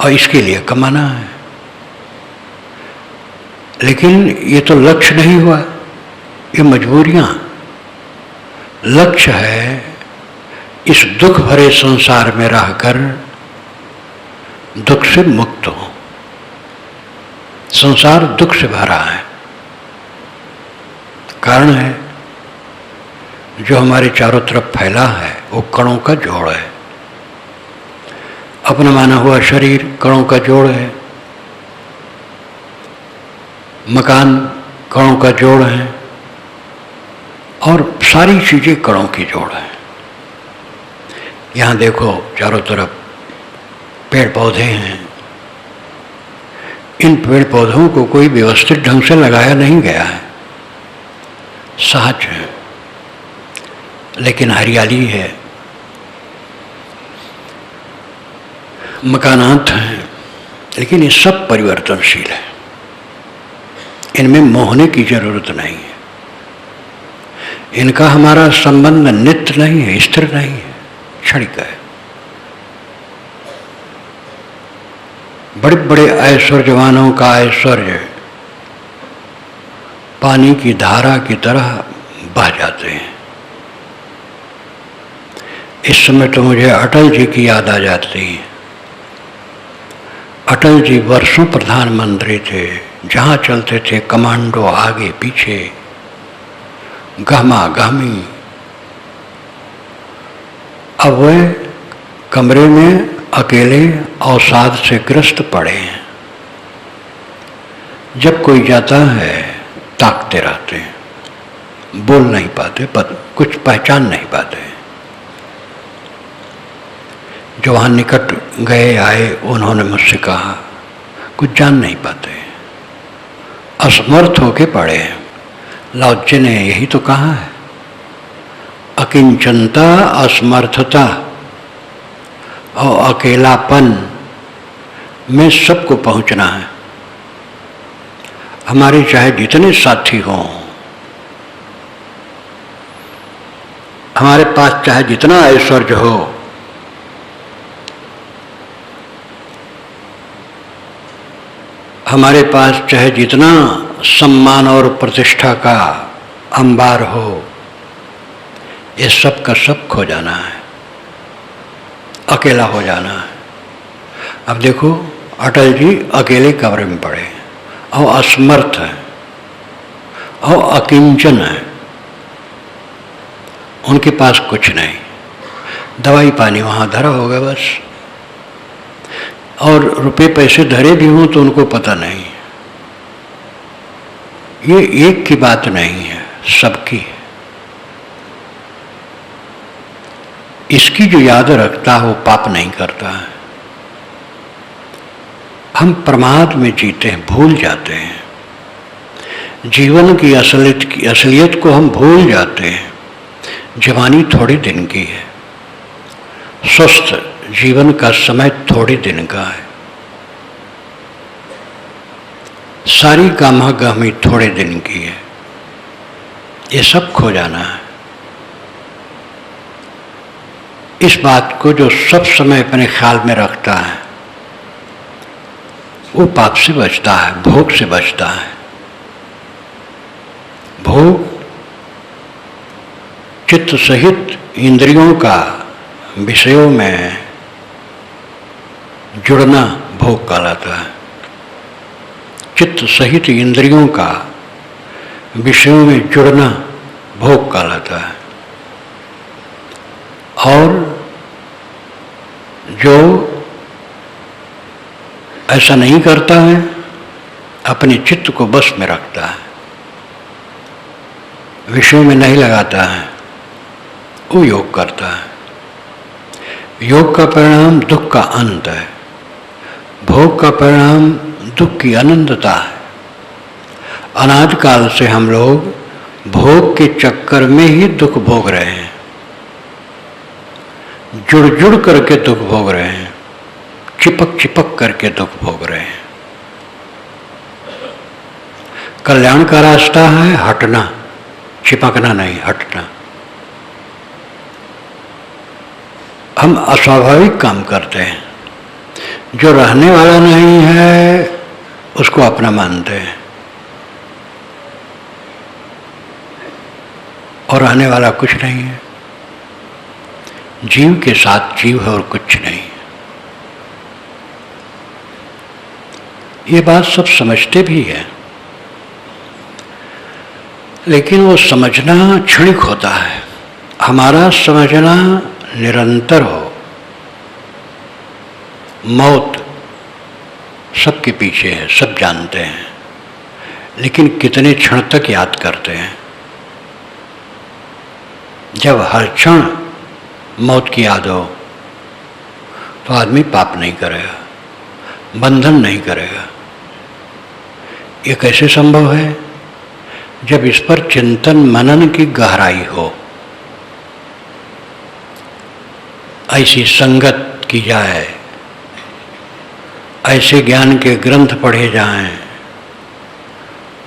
और इसके लिए कमाना है। लेकिन ये तो लक्ष्य नहीं हुआ, ये मजबूरियां। लक्ष्य है इस दुख भरे संसार में रहकर दुख से मुक्त हो। संसार दुख से भरा है। कारण है जो हमारे चारों तरफ फैला है वो कणों का जोड़ है। अपना माना हुआ शरीर कणों का जोड़ है, मकान कणों का जोड़ है, और सारी चीजें कणों की जोड़ है। यहाँ देखो चारों तरफ पेड़ पौधे हैं। इन पेड़ पौधों को कोई व्यवस्थित ढंग से लगाया नहीं गया है, सहज है, लेकिन हरियाली है। मकानात हैं, लेकिन ये सब परिवर्तनशील है। इनमें मोहने की जरूरत नहीं है। इनका हमारा संबंध नित्य नहीं है, स्थिर नहीं है, क्षणिक है। बड़े बड़े ऐश्वर्यवानों का ऐश्वर्य पानी की धारा की तरह बह जाते हैं। इस समय तो मुझे अटल जी की याद आ जाती है। अटल जी वर्षों प्रधानमंत्री थे, जहाँ चलते थे कमांडो आगे पीछे, गहमा गहमी। अब वह कमरे में अकेले अवसाद से ग्रस्त पड़े हैं। जब कोई जाता है ताकते रहते हैं, बोल नहीं पाते, कुछ पहचान नहीं पाते। जो वहाँ निकट गए आए उन्होंने मुझसे कहा, कुछ जान नहीं पाते, असमर्थ होके पड़े हैं। लाओत्से ने यही तो कहा है, अकिंचनता, असमर्थता और अकेलापन में सबको पहुंचना है। हमारे चाहे जितने साथी हों, हमारे पास चाहे जितना ऐश्वर्य हो, हमारे पास चाहे जितना सम्मान और प्रतिष्ठा का अंबार हो, ये सब का सब खो जाना है, अकेला हो जाना है। अब देखो, अटल जी अकेले कमरे में पड़े और असमर्थ है और अकिंचन है, उनके पास कुछ नहीं, दवाई पानी वहाँ धरा होगा बस, और रुपए पैसे धरे भी हों तो उनको पता नहीं। ये एक की बात नहीं है, सबकी है। इसकी जो याद रखता है वो पाप नहीं करता है। हम प्रमाद में जीते हैं, भूल जाते हैं, जीवन की असलियत को हम भूल जाते हैं। जवानी थोड़ी दिन की है, स्वस्थ जीवन का समय थोड़ी दिन का है, सारी गामा-गहमी थोड़े दिन की है, ये सब खो जाना है। इस बात को जो सब समय अपने ख्याल में रखता है वो पाप से बचता है, भोग से बचता है। भोग चित्त सहित इंद्रियों का विषयों में जुड़ना भोग कहलाता है। चित्त सहित इंद्रियों का विषयों में जुड़ना भोग कहलाता है। और जो ऐसा नहीं करता है, अपने चित्त को बस में रखता है, विषयों में नहीं लगाता है, वो योग करता है। योग का परिणाम दुख का अंत है, भोग का परिणाम दुख की अनंतता है। अनादि काल से हम लोग भोग के चक्कर में ही दुख भोग रहे हैं, जुड़ जुड़ करके दुख भोग रहे हैं, चिपक चिपक करके दुख भोग रहे हैं। कल्याण का रास्ता है हटना, चिपकना नहीं, हटना। हम अस्वाभाविक काम करते हैं, जो रहने वाला नहीं है उसको अपना मानते हैं, और रहने वाला कुछ नहीं है। जीव के साथ जीव है और कुछ नहीं। ये बात सब समझते भी हैं, लेकिन वो समझना क्षणिक होता है। हमारा समझना निरंतर हो। मौत सबके पीछे है, सब जानते हैं, लेकिन कितने क्षण तक याद करते हैं। जब हर क्षण मौत की याद हो तो आदमी पाप नहीं करेगा, बंधन नहीं करेगा। ये कैसे संभव है? जब इस पर चिंतन मनन की गहराई हो, ऐसी संगत की जाए, ऐसे ज्ञान के ग्रंथ पढ़े जाएं,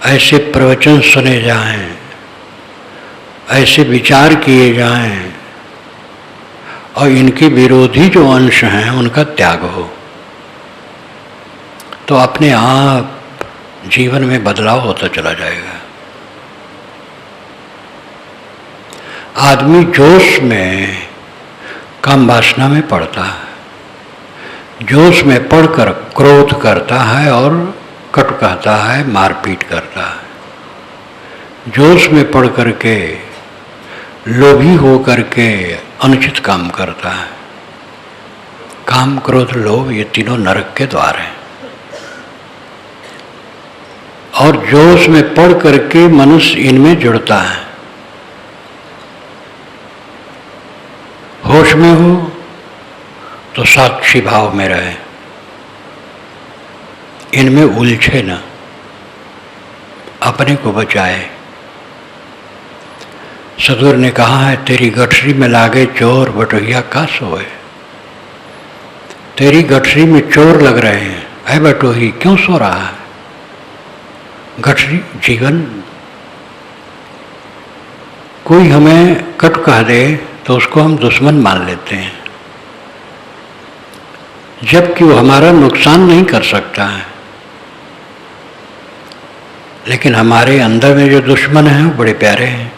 ऐसे प्रवचन सुने जाएं, ऐसे विचार किए जाएं, और इनके विरोधी जो अंश हैं उनका त्याग हो, तो अपने आप जीवन में बदलाव होता चला जाएगा। आदमी जोश में काम वासना में पड़ता है, जोश में पड़कर क्रोध करता है और कटु कहता है, मारपीट करता है। जोश में पड़ करके लोभी हो करके अनुचित काम करता है। काम, क्रोध, लोभ ये तीनों नरक के द्वार हैं। और जोश में पड़ करके मनुष्य इनमें जुड़ता है, होश में हो तो साक्षी भाव में रहे, इनमें उलझे ना, अपने को बचाए। सदगुर ने कहा है, तेरी गठरी में लागे चोर बटोहिया का सोए। तेरी गठरी में चोर लग रहे हैं, ऐ बटोही क्यों सो रहा है? गठरी जीवन। कोई हमें कट कह दे तो उसको हम दुश्मन मान लेते हैं, जबकि वो हमारा नुकसान नहीं कर सकता है। लेकिन हमारे अंदर में जो दुश्मन हैं वो बड़े प्यारे हैं।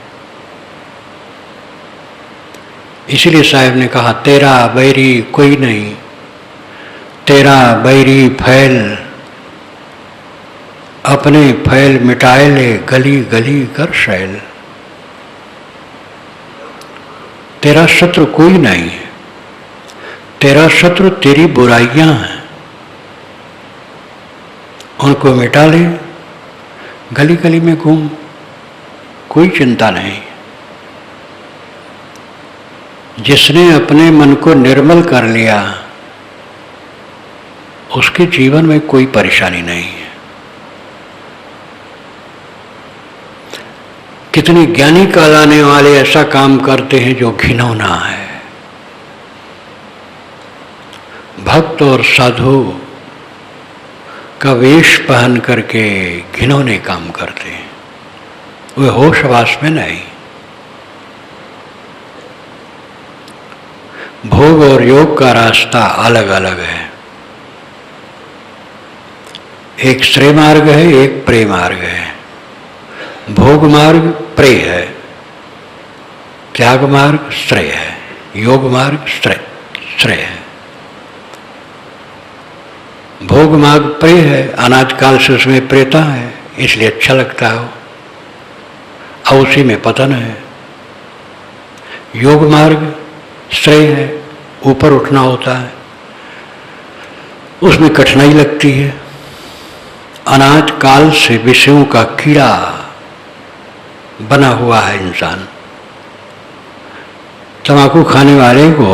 इसीलिए साहब ने कहा, तेरा बैरी कोई नहीं, तेरा बैरी फैल, अपने फैल मिटाए ले, गली गली कर शैल। तेरा शत्रु कोई नहीं है, तेरा शत्रु तेरी बुराइयां हैं, उनको मिटा ले, गली गली में घूम, कोई चिंता नहीं। जिसने अपने मन को निर्मल कर लिया उसके जीवन में कोई परेशानी नहीं है। कितने ज्ञानी कहलाने वाले ऐसा काम करते हैं जो घिनौना है। भक्त और साधु का वेश पहन करके घिनौने काम करते हैं, वे होशवास में नहीं। भोग और योग का रास्ता अलग अलग है। एक श्रेय मार्ग है, एक प्रेय मार्ग है। भोग मार्ग प्रेय है, त्याग मार्ग श्रेय है, योग मार्ग श्रेय है। भोग मार्ग प्रेय है, अनाज काल से उसमें प्रेता है, इसलिए अच्छा लगता हो, और उसी में पतन है। योग मार्ग श्रेय है, ऊपर उठना होता है, उसमें कठिनाई लगती है। अनाज काल से विषयों का कीड़ा बना हुआ है इंसान। तंबाकू खाने वाले को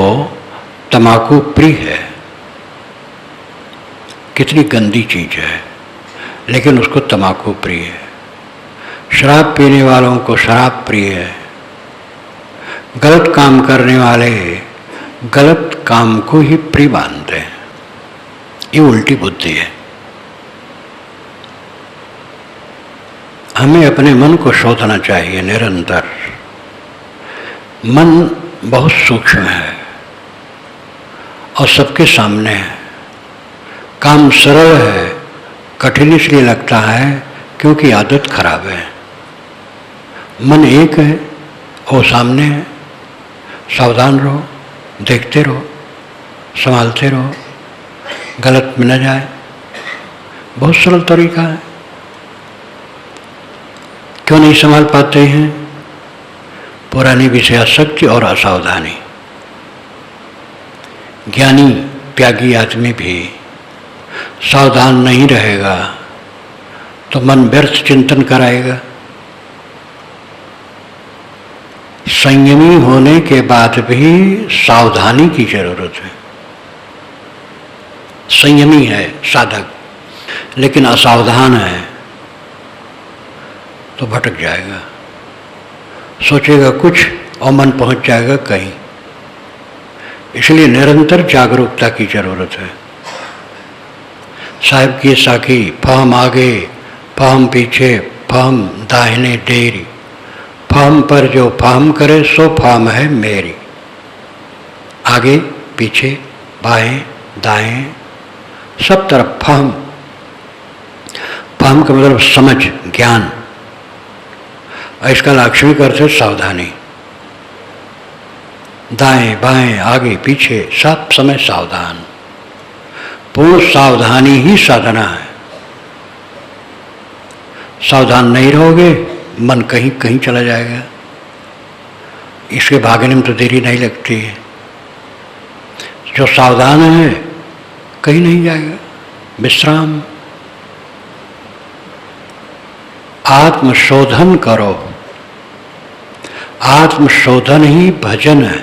तंबाकू प्रिय है, कितनी गंदी चीज है, लेकिन उसको तंबाकू प्रिय है। शराब पीने वालों को शराब प्रिय है। गलत काम करने वाले गलत काम को ही प्रिय मानते हैं। ये उल्टी बुद्धि है। हमें अपने मन को शोधना चाहिए निरंतर। मन बहुत सूक्ष्म है और सबके सामने है। काम सरल है, कठिन इसलिए लगता है क्योंकि आदत खराब है। मन एक है और सामने है। सावधान रहो, देखते रहो, संभालते रहो, गलत में न जाए। बहुत सरल तरीका है। क्यों नहीं संभाल पाते हैं? पुरानी विषयासक्ति और असावधानी। ज्ञानी त्यागी आदमी भी सावधान नहीं रहेगा तो मन व्यर्थ चिंतन कराएगा। संयमी होने के बाद भी सावधानी की जरूरत है। संयमी है साधक, लेकिन असावधान है तो भटक जाएगा। सोचेगा कुछ और मन पहुंच जाएगा कहीं। इसलिए निरंतर जागरूकता की जरूरत है। साहिब की साखी, फहम आगे, फहम पीछे, फहम दाहिने डेरी, फहम पर जो फहम करे सो फहम है मेरी। आगे पीछे बाएं दाएं सब तरफ फहम। फहम का मतलब समझ, ज्ञान। इसका लाक्षणिक अर्थ है सावधानी। दाएं बाएं आगे पीछे सब समय सावधान। पूर्ण सावधानी ही साधना है। सावधान नहीं रहोगे मन कहीं कहीं चला जाएगा। इसके भागने में तो देरी नहीं लगती है। जो सावधान है कहीं नहीं जाएगा। विश्राम, आत्मशोधन करो। आत्मशोधन ही भजन है।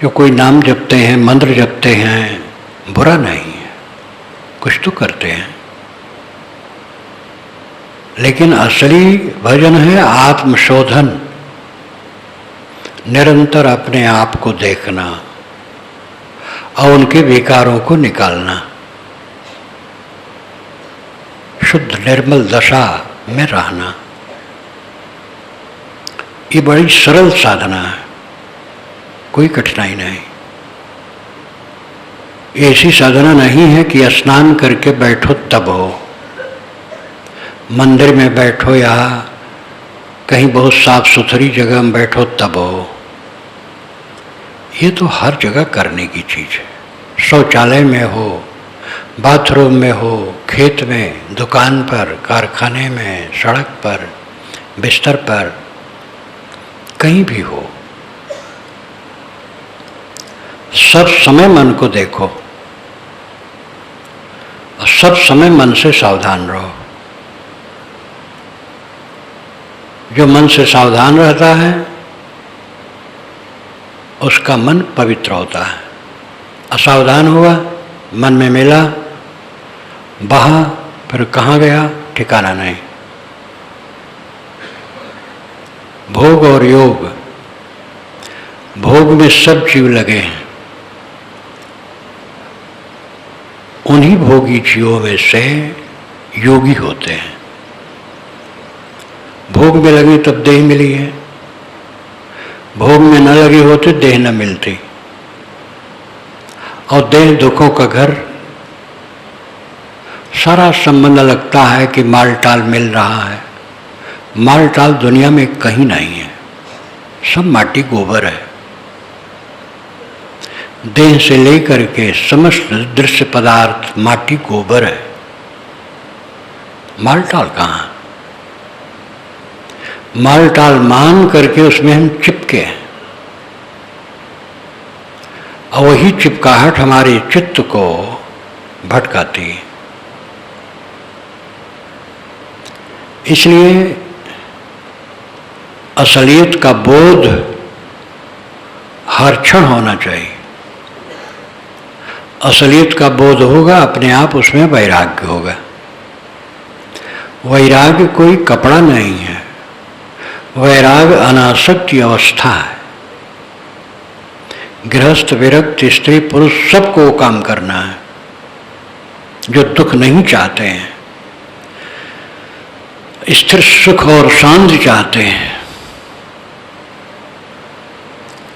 जो कोई नाम जपते हैं, मंत्र जपते हैं, बुरा नहीं है, कुछ तो करते हैं, लेकिन असली भजन है आत्मशोधन, निरंतर अपने आप को देखना और उनके विकारों को निकालना, शुद्ध निर्मल दशा में रहना। ये बड़ी सरल साधना है, कोई कठिनाई नहीं। ऐसी साधना नहीं है कि स्नान करके बैठो तब हो, मंदिर में बैठो या कहीं बहुत साफ सुथरी जगह में बैठो तब हो। ये तो हर जगह करने की चीज़ है। शौचालय में हो, बाथरूम में हो, खेत में, दुकान पर, कारखाने में, सड़क पर, बिस्तर पर, कहीं भी हो, सब समय मन को देखो और सब समय मन से सावधान रहो। जो मन से सावधान रहता है उसका मन पवित्र होता है। असावधान हुआ, मन में मिला, बहा, फिर कहाँ गया ठिकाना नहीं। भोग और योग, भोग में सब जीव लगे हैं, उन्हीं भोगी जीवों में से योगी होते हैं। भोग में लगी तब देह मिली है, भोग में न लगी होती देह न मिलती। और देह दुखों का घर, सारा संबंध लगता है कि माल टाल मिल रहा है। माल टाल दुनिया में कहीं नहीं है, सब माटी गोबर है। देह से लेकर के समस्त दृश्य पदार्थ माटी गोबर है, माल टाल कहाँ? माल टाल मान करके उसमें हम चिपके हैं और वही चिपकाहट हमारे चित्त को भटकाती है। इसलिए असलियत का बोध हर क्षण होना चाहिए। असलियत का बोध होगा, अपने आप उसमें वैराग्य होगा। वैराग्य कोई कपड़ा नहीं है, वैराग्य अनासक्ति अवस्था है। गृहस्थ, विरक्त, स्त्री, पुरुष सबको वो काम करना है जो दुख नहीं चाहते हैं, स्थिर सुख और शांति चाहते हैं।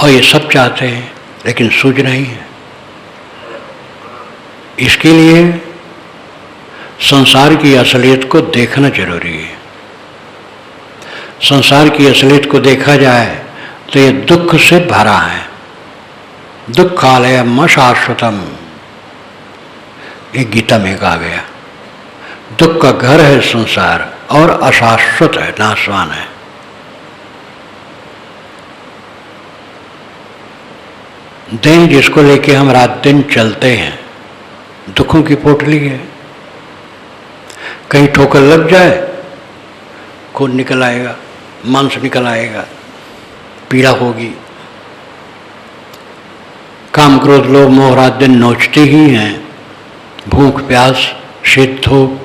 और ये सब चाहते हैं लेकिन सूझ नहीं है। इसके लिए संसार की असलियत को देखना जरूरी है। संसार की असलियत को देखा जाए तो ये दुख से भरा है। दुखालयम अशाश्वतम, ये गीता में कहा गया। दुख का घर है संसार और अशाश्वत है, नाशवान है। देह जिसको लेके हम रात दिन चलते हैं, दुखों की पोटली है। कहीं ठोकर लग जाए, खून निकल आएगा, मांस निकल आएगा, पीड़ा होगी। काम, क्रोध, लोभ, मोह रात दिन नोचते ही हैं। भूख, प्यास, शीत, धूप,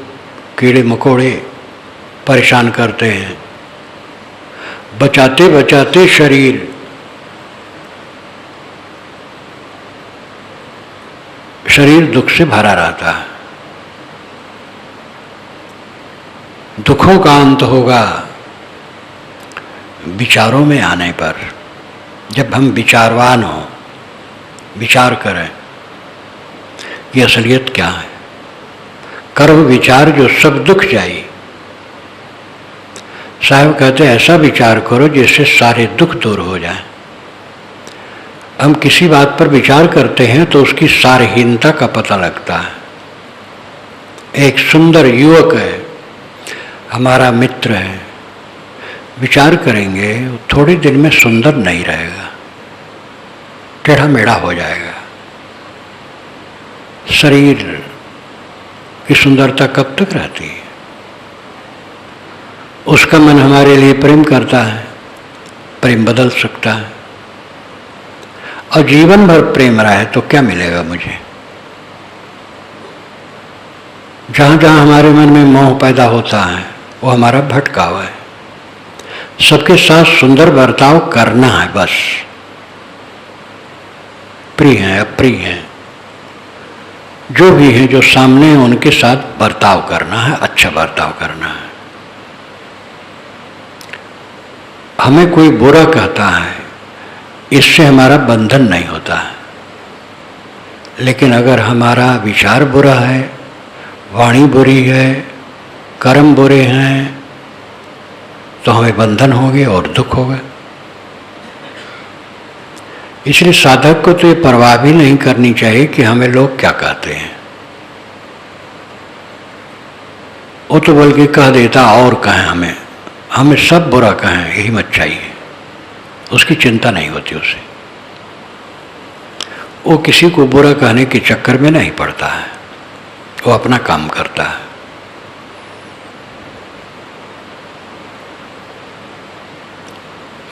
कीड़े मकोड़े परेशान करते हैं। बचाते बचाते शरीर दुख से भरा रहता है। दुखों का अंत होगा विचारों में आने पर। जब हम विचारवान हों, विचार करें ये असलियत क्या है। करो विचार जो सब दुख जाए। साहब कहते हैं ऐसा विचार करो जिससे सारे दुख दूर हो जाए। हम किसी बात पर विचार करते हैं तो उसकी सारहीनता का पता लगता है। एक सुंदर युवक है, हमारा मित्र है, विचार करेंगे थोड़े दिन में सुंदर नहीं रहेगा, टेढ़ा मेढ़ा हो जाएगा। शरीर की सुंदरता कब तक रहती है? उसका मन हमारे लिए प्रेम करता है, प्रेम बदल सकता है। और जीवन भर प्रेम रहा है तो क्या मिलेगा मुझे? जहाँ जहाँ हमारे मन में मोह पैदा होता है वो हमारा भटकाव है। सबके साथ सुंदर बर्ताव करना है बस। प्रिय हैं अप्रिय हैं जो भी हैं, जो सामने हैं उनके साथ बर्ताव करना है, अच्छा बर्ताव करना है। हमें कोई बुरा कहता है इससे हमारा बंधन नहीं होता है, लेकिन अगर हमारा विचार बुरा है, वाणी बुरी है, कर्म बुरे हैं तो हमें बंधन होंगे और दुख होगा। इसलिए साधक को तो ये परवाह भी नहीं करनी चाहिए कि हमें लोग क्या कहते हैं। वो तो बल्कि कह देता और कहें, हमें सब बुरा कहें यही मत चाहिए, उसकी चिंता नहीं होती उसे। वो किसी को बुरा कहने के चक्कर में नहीं पड़ता है, वो अपना काम करता है।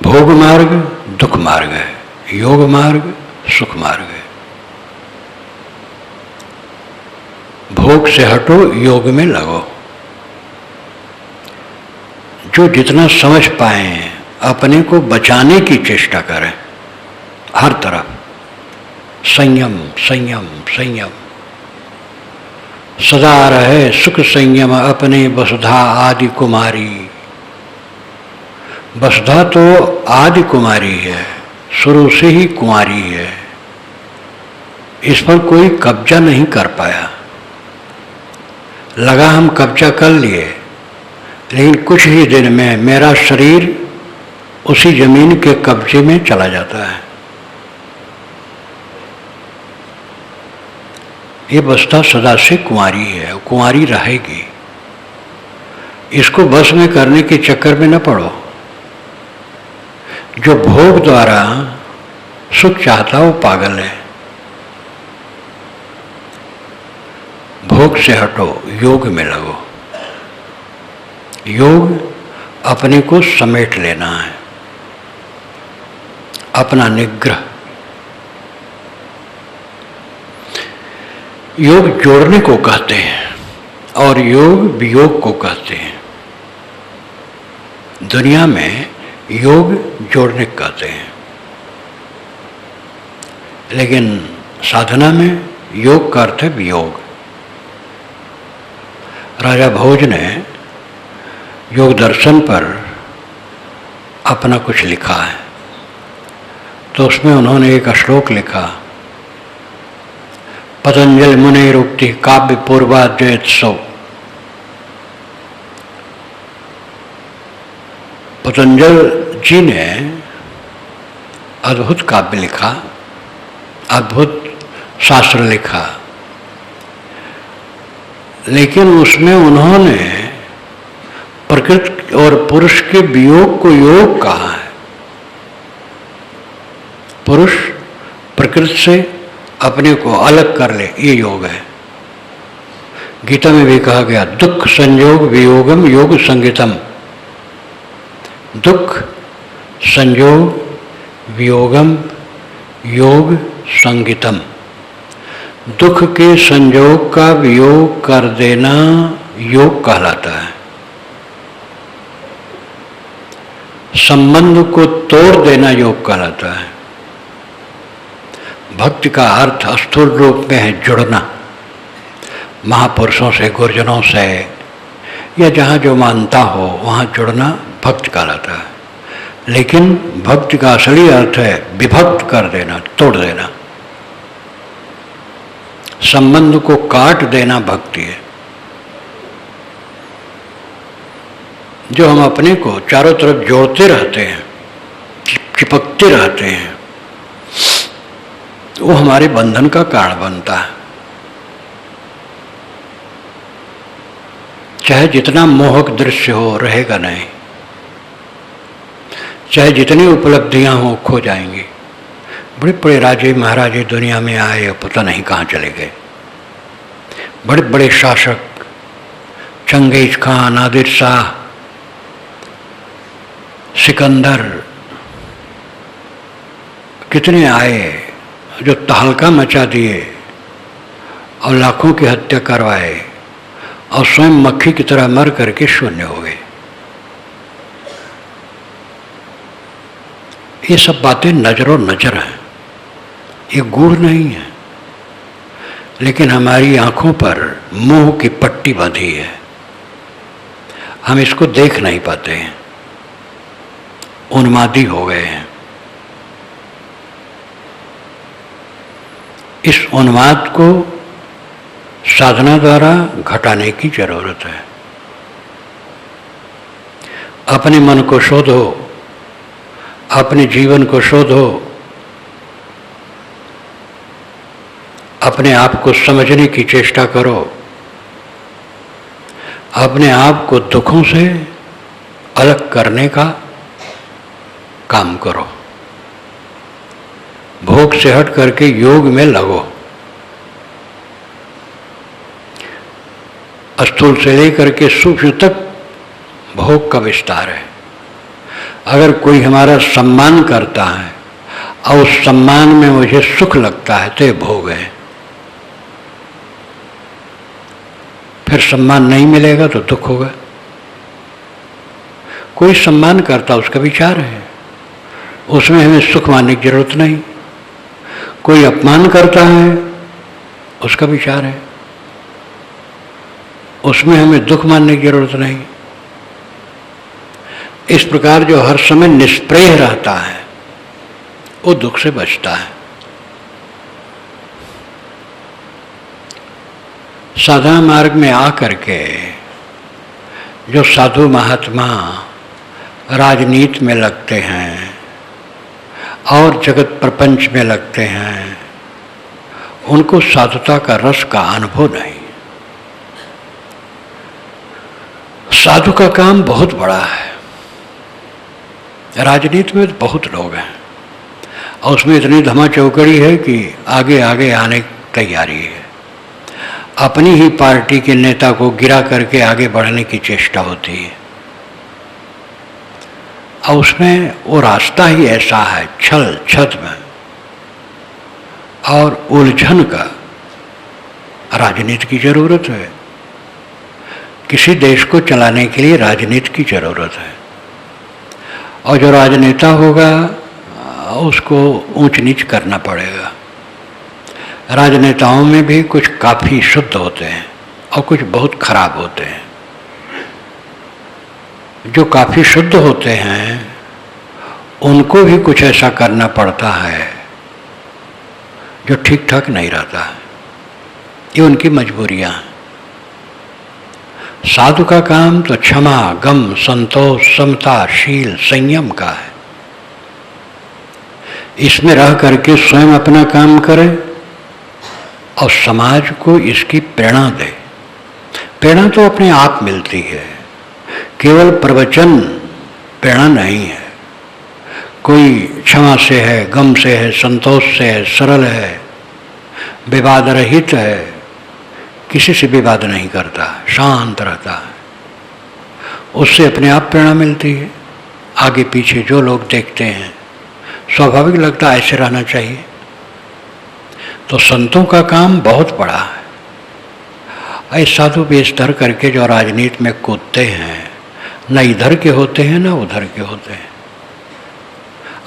भोग मार्ग दुख मार्ग है, योग मार्ग सुख मार्ग है। भोग से हटो, योग में लगो। जो जितना समझ पाए अपने को बचाने की चेष्टा करें, हर तरफ संयम संयम संयम, सदा रहे सुख संयम अपने वसुधा आदि कुमारी। वसुधा तो आदि कुमारी है, शुरू से ही कुंवारी है, इस पर कोई कब्जा नहीं कर पाया। लगा हम कब्जा कर लिए, लेकिन कुछ ही दिन में मेरा शरीर उसी जमीन के कब्जे में चला जाता है। ये वसुधा सदा से कुंवारी है, कुंवारी रहेगी। इसको बस में करने के चक्कर में न पड़ो। जो भोग द्वारा सुख चाहता वो पागल है। भोग से हटो, योग में लगो। योग अपने को समेट लेना है, अपना निग्रह। योग जोड़ने को कहते हैं और योग वियोग को कहते हैं। दुनिया में योग जोड़ने को कहते हैं, लेकिन साधना में योग का अर्थ है वियोग। राजा भोज ने योग दर्शन पर अपना कुछ लिखा है, तो उसमें उन्होंने एक श्लोक लिखा, पतंजलि मुनिरुक्ति काव्य पूर्वाद्वैतसो। पतंजलि जी ने अद्भुत काव्य लिखा, अद्भुत शास्त्र लिखा, लेकिन उसमें उन्होंने प्रकृति और पुरुष के वियोग को योग कहा है। पुरुष प्रकृति से अपने को अलग कर ले, ये योग है। गीता में भी कहा गया, दुख संयोग वियोगम योग संगीतम। दुख संयोग वियोगम योग संगीतम। दुख के संयोग का वियोग कर देना योग कहलाता है। संबंध को तोड़ देना योग कहलाता है। भक्ति का अर्थ स्थूल रूप में है जुड़ना, महापुरुषों से, गुरुजनों से, या जहाँ जो मानता हो वहाँ जुड़ना भक्ति कहलाता है। लेकिन भक्ति का असली अर्थ है विभक्त कर देना, तोड़ देना, संबंध को काट देना भक्ति है। जो हम अपने को चारों तरफ जोड़ते रहते हैं, चिपकते रहते हैं, वो हमारे बंधन का कारण बनता है। चाहे जितना मोहक दृश्य हो, रहेगा नहीं। चाहे जितनी उपलब्धियां हो, खो जाएंगी। बड़े बड़े राजे महाराजे दुनिया में आए, पता नहीं कहाँ चले गए। बड़े बड़े शासक, चंगेज खान, नादिर शाह, सिकंदर, कितने आए, जो तहलका मचा दिए और लाखों की हत्या करवाए और स्वयं मक्खी की तरह मर करके शून्य हो गए। ये सब बातें नजरों नजर हैं, ये गूढ़ नहीं है, लेकिन हमारी आंखों पर मोह की पट्टी बांधी है, हम इसको देख नहीं पाते हैं, उन्मादी हो गए हैं। इस उन्माद को साधना द्वारा घटाने की जरूरत है। अपने मन को शोधो, अपने जीवन को शोधो, अपने आप को समझने की चेष्टा करो, अपने आप को दुखों से अलग करने का काम करो, भोग से हट करके योग में लगो। स्थूल से लेकर के सूक्ष्म तक भोग का विस्तार है। अगर कोई हमारा सम्मान करता है और उस सम्मान में मुझे सुख लगता है तो ये भोग है। फिर सम्मान नहीं मिलेगा तो दुख होगा। कोई सम्मान करता उसका विचार है, उसमें हमें सुख मानने की जरूरत नहीं। कोई अपमान करता है उसका विचार है, उसमें हमें दुख मानने की जरूरत नहीं। इस प्रकार जो हर समय निष्प्रेय रहता है वो दुख से बचता है। साधना मार्ग में आकर के जो साधु महात्मा राजनीति में लगते हैं और जगत प्रपंच में लगते हैं, उनको साधुता का रस का अनुभव नहीं। साधु का काम बहुत बड़ा है। राजनीति में बहुत लोग हैं और उसमें इतनी धमा चौकड़ी है कि आगे आगे आने की तैयारी है। अपनी ही पार्टी के नेता को गिरा करके आगे बढ़ने की चेष्टा होती है और उसमें वो रास्ता ही ऐसा है, छल छद्म और उलझन का। राजनीति की जरूरत है, किसी देश को चलाने के लिए राजनीति की जरूरत है। और जो राजनेता होगा उसको ऊंच नीच करना पड़ेगा। राजनेताओं में भी कुछ काफ़ी शुद्ध होते हैं और कुछ बहुत खराब होते हैं। जो काफ़ी शुद्ध होते हैं उनको भी कुछ ऐसा करना पड़ता है जो ठीक ठाक नहीं रहता है। ये उनकी मजबूरियां हैं। साधु का काम तो क्षमा, गम, संतोष, समता, शील, संयम का है। इसमें रह करके स्वयं अपना काम करे और समाज को इसकी प्रेरणा दे। प्रेरणा तो अपने आप मिलती है, केवल प्रवचन प्रेरणा नहीं है। कोई क्षमा से है, गम से है, संतोष से है, सरल है, विवाद रहित है, किसी से विवाद नहीं करता, शांत रहता है, उससे अपने आप प्रेरणा मिलती है। आगे पीछे जो लोग देखते हैं स्वाभाविक लगता है ऐसे रहना चाहिए। तो संतों का काम बहुत बड़ा है। ऐसे साधु वेश धर करके जो राजनीति में कूदते हैं, न इधर के होते हैं न उधर के होते हैं।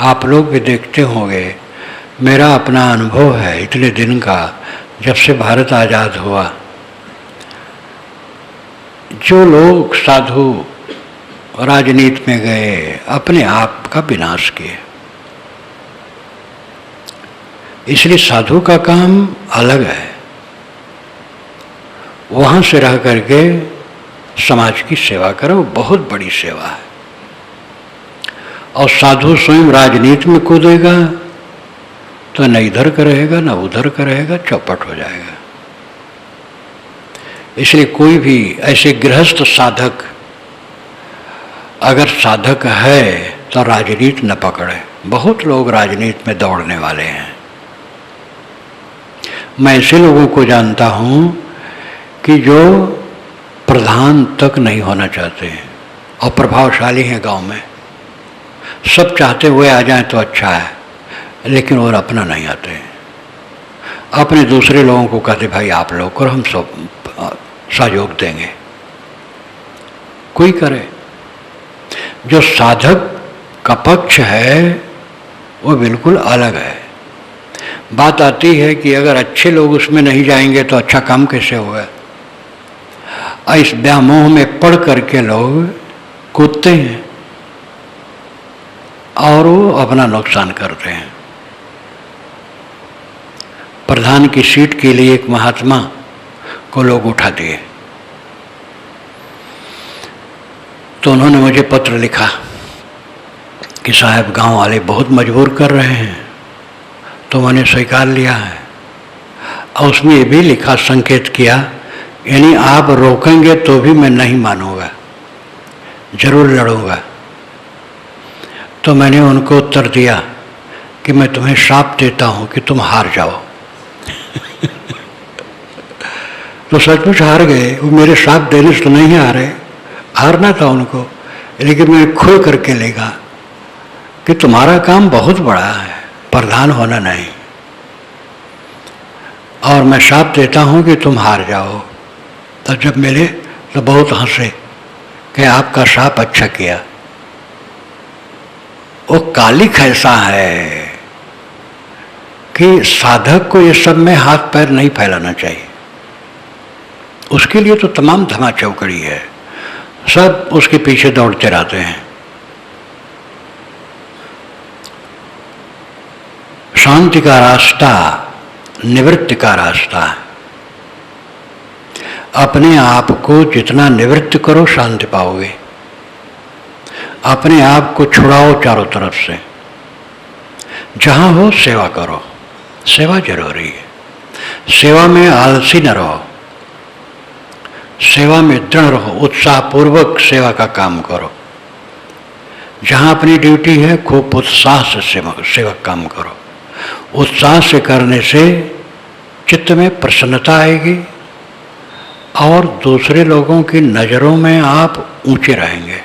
आप लोग भी देखते होंगे, मेरा अपना अनुभव है इतने दिन का, जब से भारत आज़ाद हुआ, जो लोग साधु राजनीति में गए अपने आप का विनाश किए। इसलिए साधु का काम अलग है, वहाँ से रह करके समाज की सेवा करो, बहुत बड़ी सेवा है। और साधु स्वयं राजनीति में कूदेगा तो न इधर का रहेगा न उधर का रहेगा, चौपट हो जाएगा। इसलिए कोई भी ऐसे गृहस्थ साधक अगर साधक है तो राजनीति न पकड़े। बहुत लोग राजनीति में दौड़ने वाले हैं। मैं ऐसे लोगों को जानता हूँ कि जो प्रधान तक नहीं होना चाहते हैं और प्रभावशाली हैं गांव में। सब चाहते हुए आ जाएं तो अच्छा है, लेकिन और अपना नहीं आते हैं। अपने दूसरे लोगों को कहते भाई आप लोग करो, हम सब सहयोग देंगे। कोई करे। जो साधक का पक्ष है वो बिल्कुल अलग है। बात आती है कि अगर अच्छे लोग उसमें नहीं जाएंगे तो अच्छा काम कैसे होगा। इस व्यामोह में पढ़ करके लोग कूदते हैं और वो अपना नुकसान करते हैं। प्रधान की सीट के लिए एक महात्मा को लोग उठा दिए, तो उन्होंने मुझे पत्र लिखा कि साहब गांव वाले बहुत मजबूर कर रहे हैं, तो मैंने स्वीकार लिया है। और उसमें ये भी लिखा, संकेत किया, यानी आप रोकेंगे तो भी मैं नहीं मानूंगा, जरूर लड़ूंगा। तो मैंने उनको उत्तर दिया कि मैं तुम्हें श्राप देता हूं कि तुम हार जाओ। तो सचमुच हार गए। वो मेरे श्राप देने से तो नहीं हारे, हारना था उनको, लेकिन मैं खोल करके लेगा कि तुम्हारा काम बहुत बड़ा है, प्रधान होना नहीं, और मैं श्राप देता हूं कि तुम हार जाओ। तो जब मिले तो बहुत हंसे कि आपका श्राप अच्छा किया। वो कालिक ऐसा है कि साधक को ये सब में हाथ पैर नहीं फैलाना चाहिए। उसके लिए तो तमाम धमा चौकड़ी है, सब उसके पीछे दौड़ते रहते हैं। शांति का रास्ता निवृत्ति का रास्ता है। अपने आप को जितना निवृत्त करो शांति पाओगे। अपने आप को छुड़ाओ चारों तरफ से। जहां हो सेवा करो, सेवा जरूरी है। सेवा में आलसी न रहो, सेवा में दृढ़ रहो, उत्साहपूर्वक सेवा का काम करो। जहां अपनी ड्यूटी है खूब उत्साह से सेवा काम करो। उत्साह से करने से चित्त में प्रसन्नता आएगी और दूसरे लोगों की नज़रों में आप ऊंचे रहेंगे।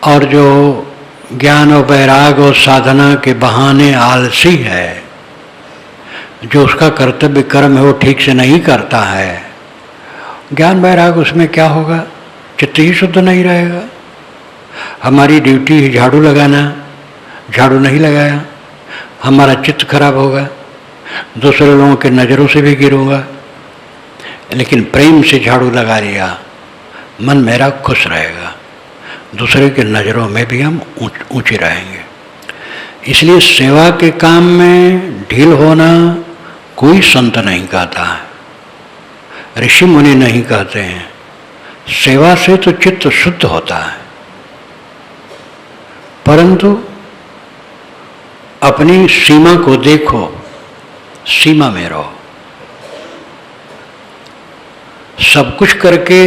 और जो ज्ञान और वैराग और साधना के बहाने आलसी है, जो उसका कर्तव्य कर्म है वो ठीक से नहीं करता है, ज्ञान वैराग उसमें क्या होगा? चित्त ही शुद्ध नहीं रहेगा। हमारी ड्यूटी है झाड़ू लगाना, झाड़ू नहीं लगाया, हमारा चित्त खराब होगा, दूसरे लोगों के नज़रों से भी गिरूंगा। लेकिन प्रेम से झाड़ू लगा लिया, मन मेरा खुश रहेगा, दूसरे के नज़रों में भी हम ऊंचे रहेंगे। इसलिए सेवा के काम में ढील होना कोई संत नहीं कहता है, ऋषि मुनि नहीं कहते हैं। सेवा से तो चित्त शुद्ध होता है, परंतु अपनी सीमा को देखो, सीमा में रहो। सब कुछ करके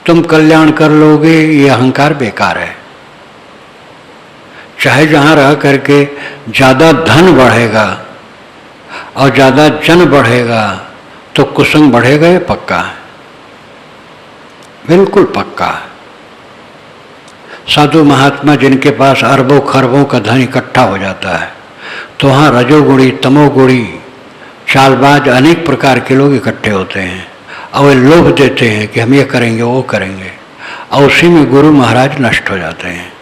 तुम कल्याण कर लोगे, ये अहंकार बेकार है। चाहे जहां रह करके ज्यादा धन बढ़ेगा और ज्यादा जन बढ़ेगा तो कुसंग बढ़ेगा, ये पक्का है, बिल्कुल पक्का है। साधु महात्मा जिनके पास अरबों खरबों का धन इकट्ठा हो जाता है, तो वहाँ रजोगुणी तमोगुणी चालबाज अनेक प्रकार के लोग इकट्ठे होते हैं और वे लोभ देते हैं कि हम ये करेंगे वो करेंगे, और उसी में गुरु महाराज नष्ट हो जाते हैं।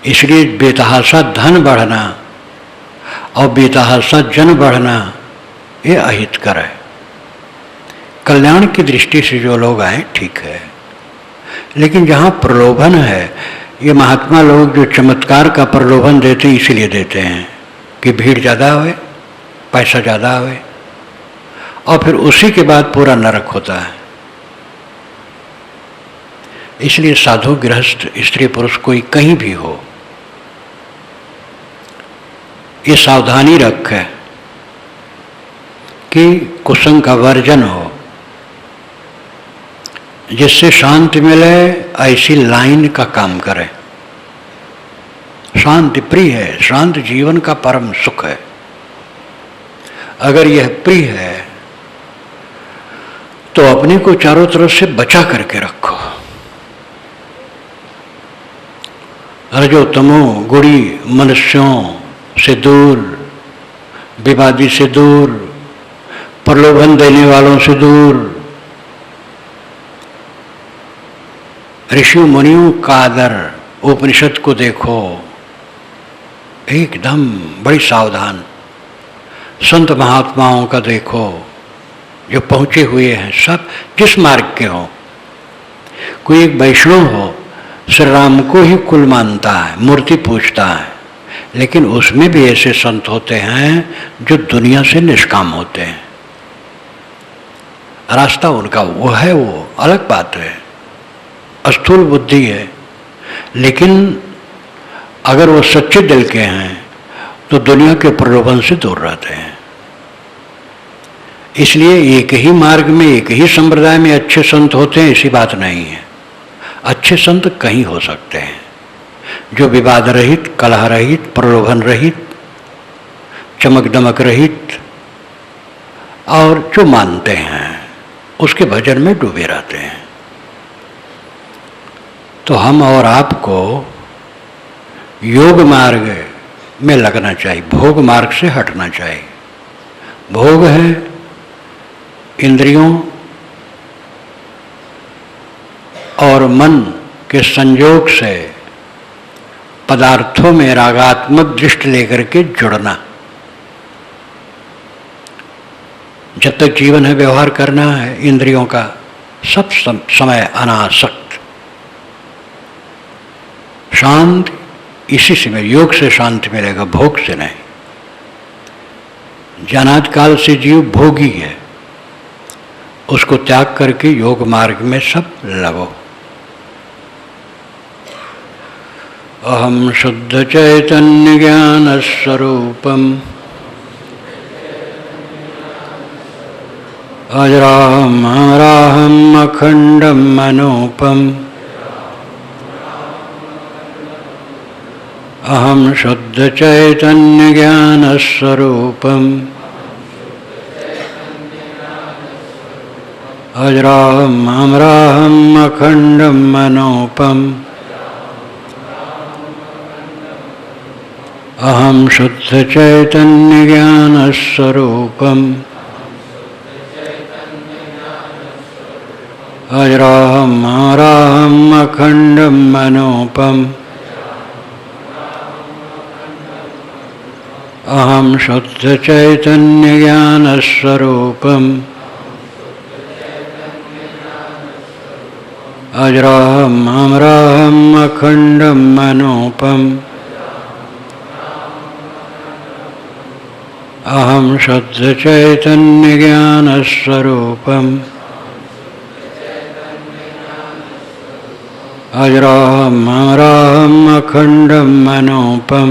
इसलिए बेतहासा धन बढ़ना और बेतहासा जन बढ़ना ये अहितकर है। कल्याण की दृष्टि से जो लोग आए ठीक है, लेकिन जहाँ प्रलोभन है, ये महात्मा लोग जो चमत्कार का प्रलोभन देते हैं इसलिए देते हैं कि भीड़ ज़्यादा आवे, पैसा ज़्यादा आवे, और फिर उसी के बाद पूरा नरक होता है। इसलिए साधु गृहस्थ स्त्री पुरुष कोई कहीं भी हो, ये सावधानी रखे कि कुसंग का वर्जन हो, जिससे शांति मिले ऐसी लाइन का काम करे। शांति प्रिय है, शांत जीवन का परम सुख है। अगर यह प्रिय है तो अपने को चारों तरफ से बचा करके रखो। रजो तमो गुणी मनुष्यों से दूर, विवादी से दूर, प्रलोभन देने वालों से दूर, ऋषि मुनियों का आदर, उपनिषद को देखो, एकदम बड़ी सावधान। संत महात्माओं का देखो जो पहुँचे हुए हैं, सब जिस मार्ग के हों। कोई एक वैष्णव हो, श्री राम को ही कुल मानता है, मूर्ति पूजता है, लेकिन उसमें भी ऐसे संत होते हैं जो दुनिया से निष्काम होते हैं। रास्ता उनका वो है, वो अलग बात है, स्थूल बुद्धि है, लेकिन अगर वो सच्चे दिल के हैं तो दुनिया के प्रलोभन से दूर रहते हैं। इसलिए एक ही मार्ग में, एक ही संप्रदाय में अच्छे संत होते हैं, ऐसी बात नहीं है। अच्छे संत कहीं हो सकते हैं, जो विवाद रहित, कलह रहित, प्रलोभन रहित, चमक दमक रहित, और जो मानते हैं उसके भजन में डूबे रहते हैं। तो हम और आपको योग मार्ग में लगना चाहिए, भोग मार्ग से हटना चाहिए। भोग है इंद्रियों और मन के संयोग से पदार्थों में रागात्मक दृष्टि लेकर के जुड़ना। जब तक जीवन है, व्यवहार करना है इंद्रियों का सब समय अनासक्त। शांति इसी से में, योग से शांति मिलेगा, भोग से नहीं। जनाद काल से जीव भोगी है, उसको त्याग करके योग मार्ग में सब लगो। अहम शुद्ध चैतन्य ज्ञान स्वरूपम अजरामराहम अखंडम अनूपम अहम शुद्ध चैतन्य ज्ञान स्वरूपम अजरामराहम अखंडम अनूपम अहम शुद्ध चैतन्य ज्ञान स्वरूपम अजरामराहम अखंडम अनूपम अहम शुद्ध चैतन्य ज्ञान स्वरूपम अजरामराहम अखंडम अनूपम अहम शुद्ध चैतन्य ज्ञान स्वरूपम अजरामराहम अखंडम अनूपम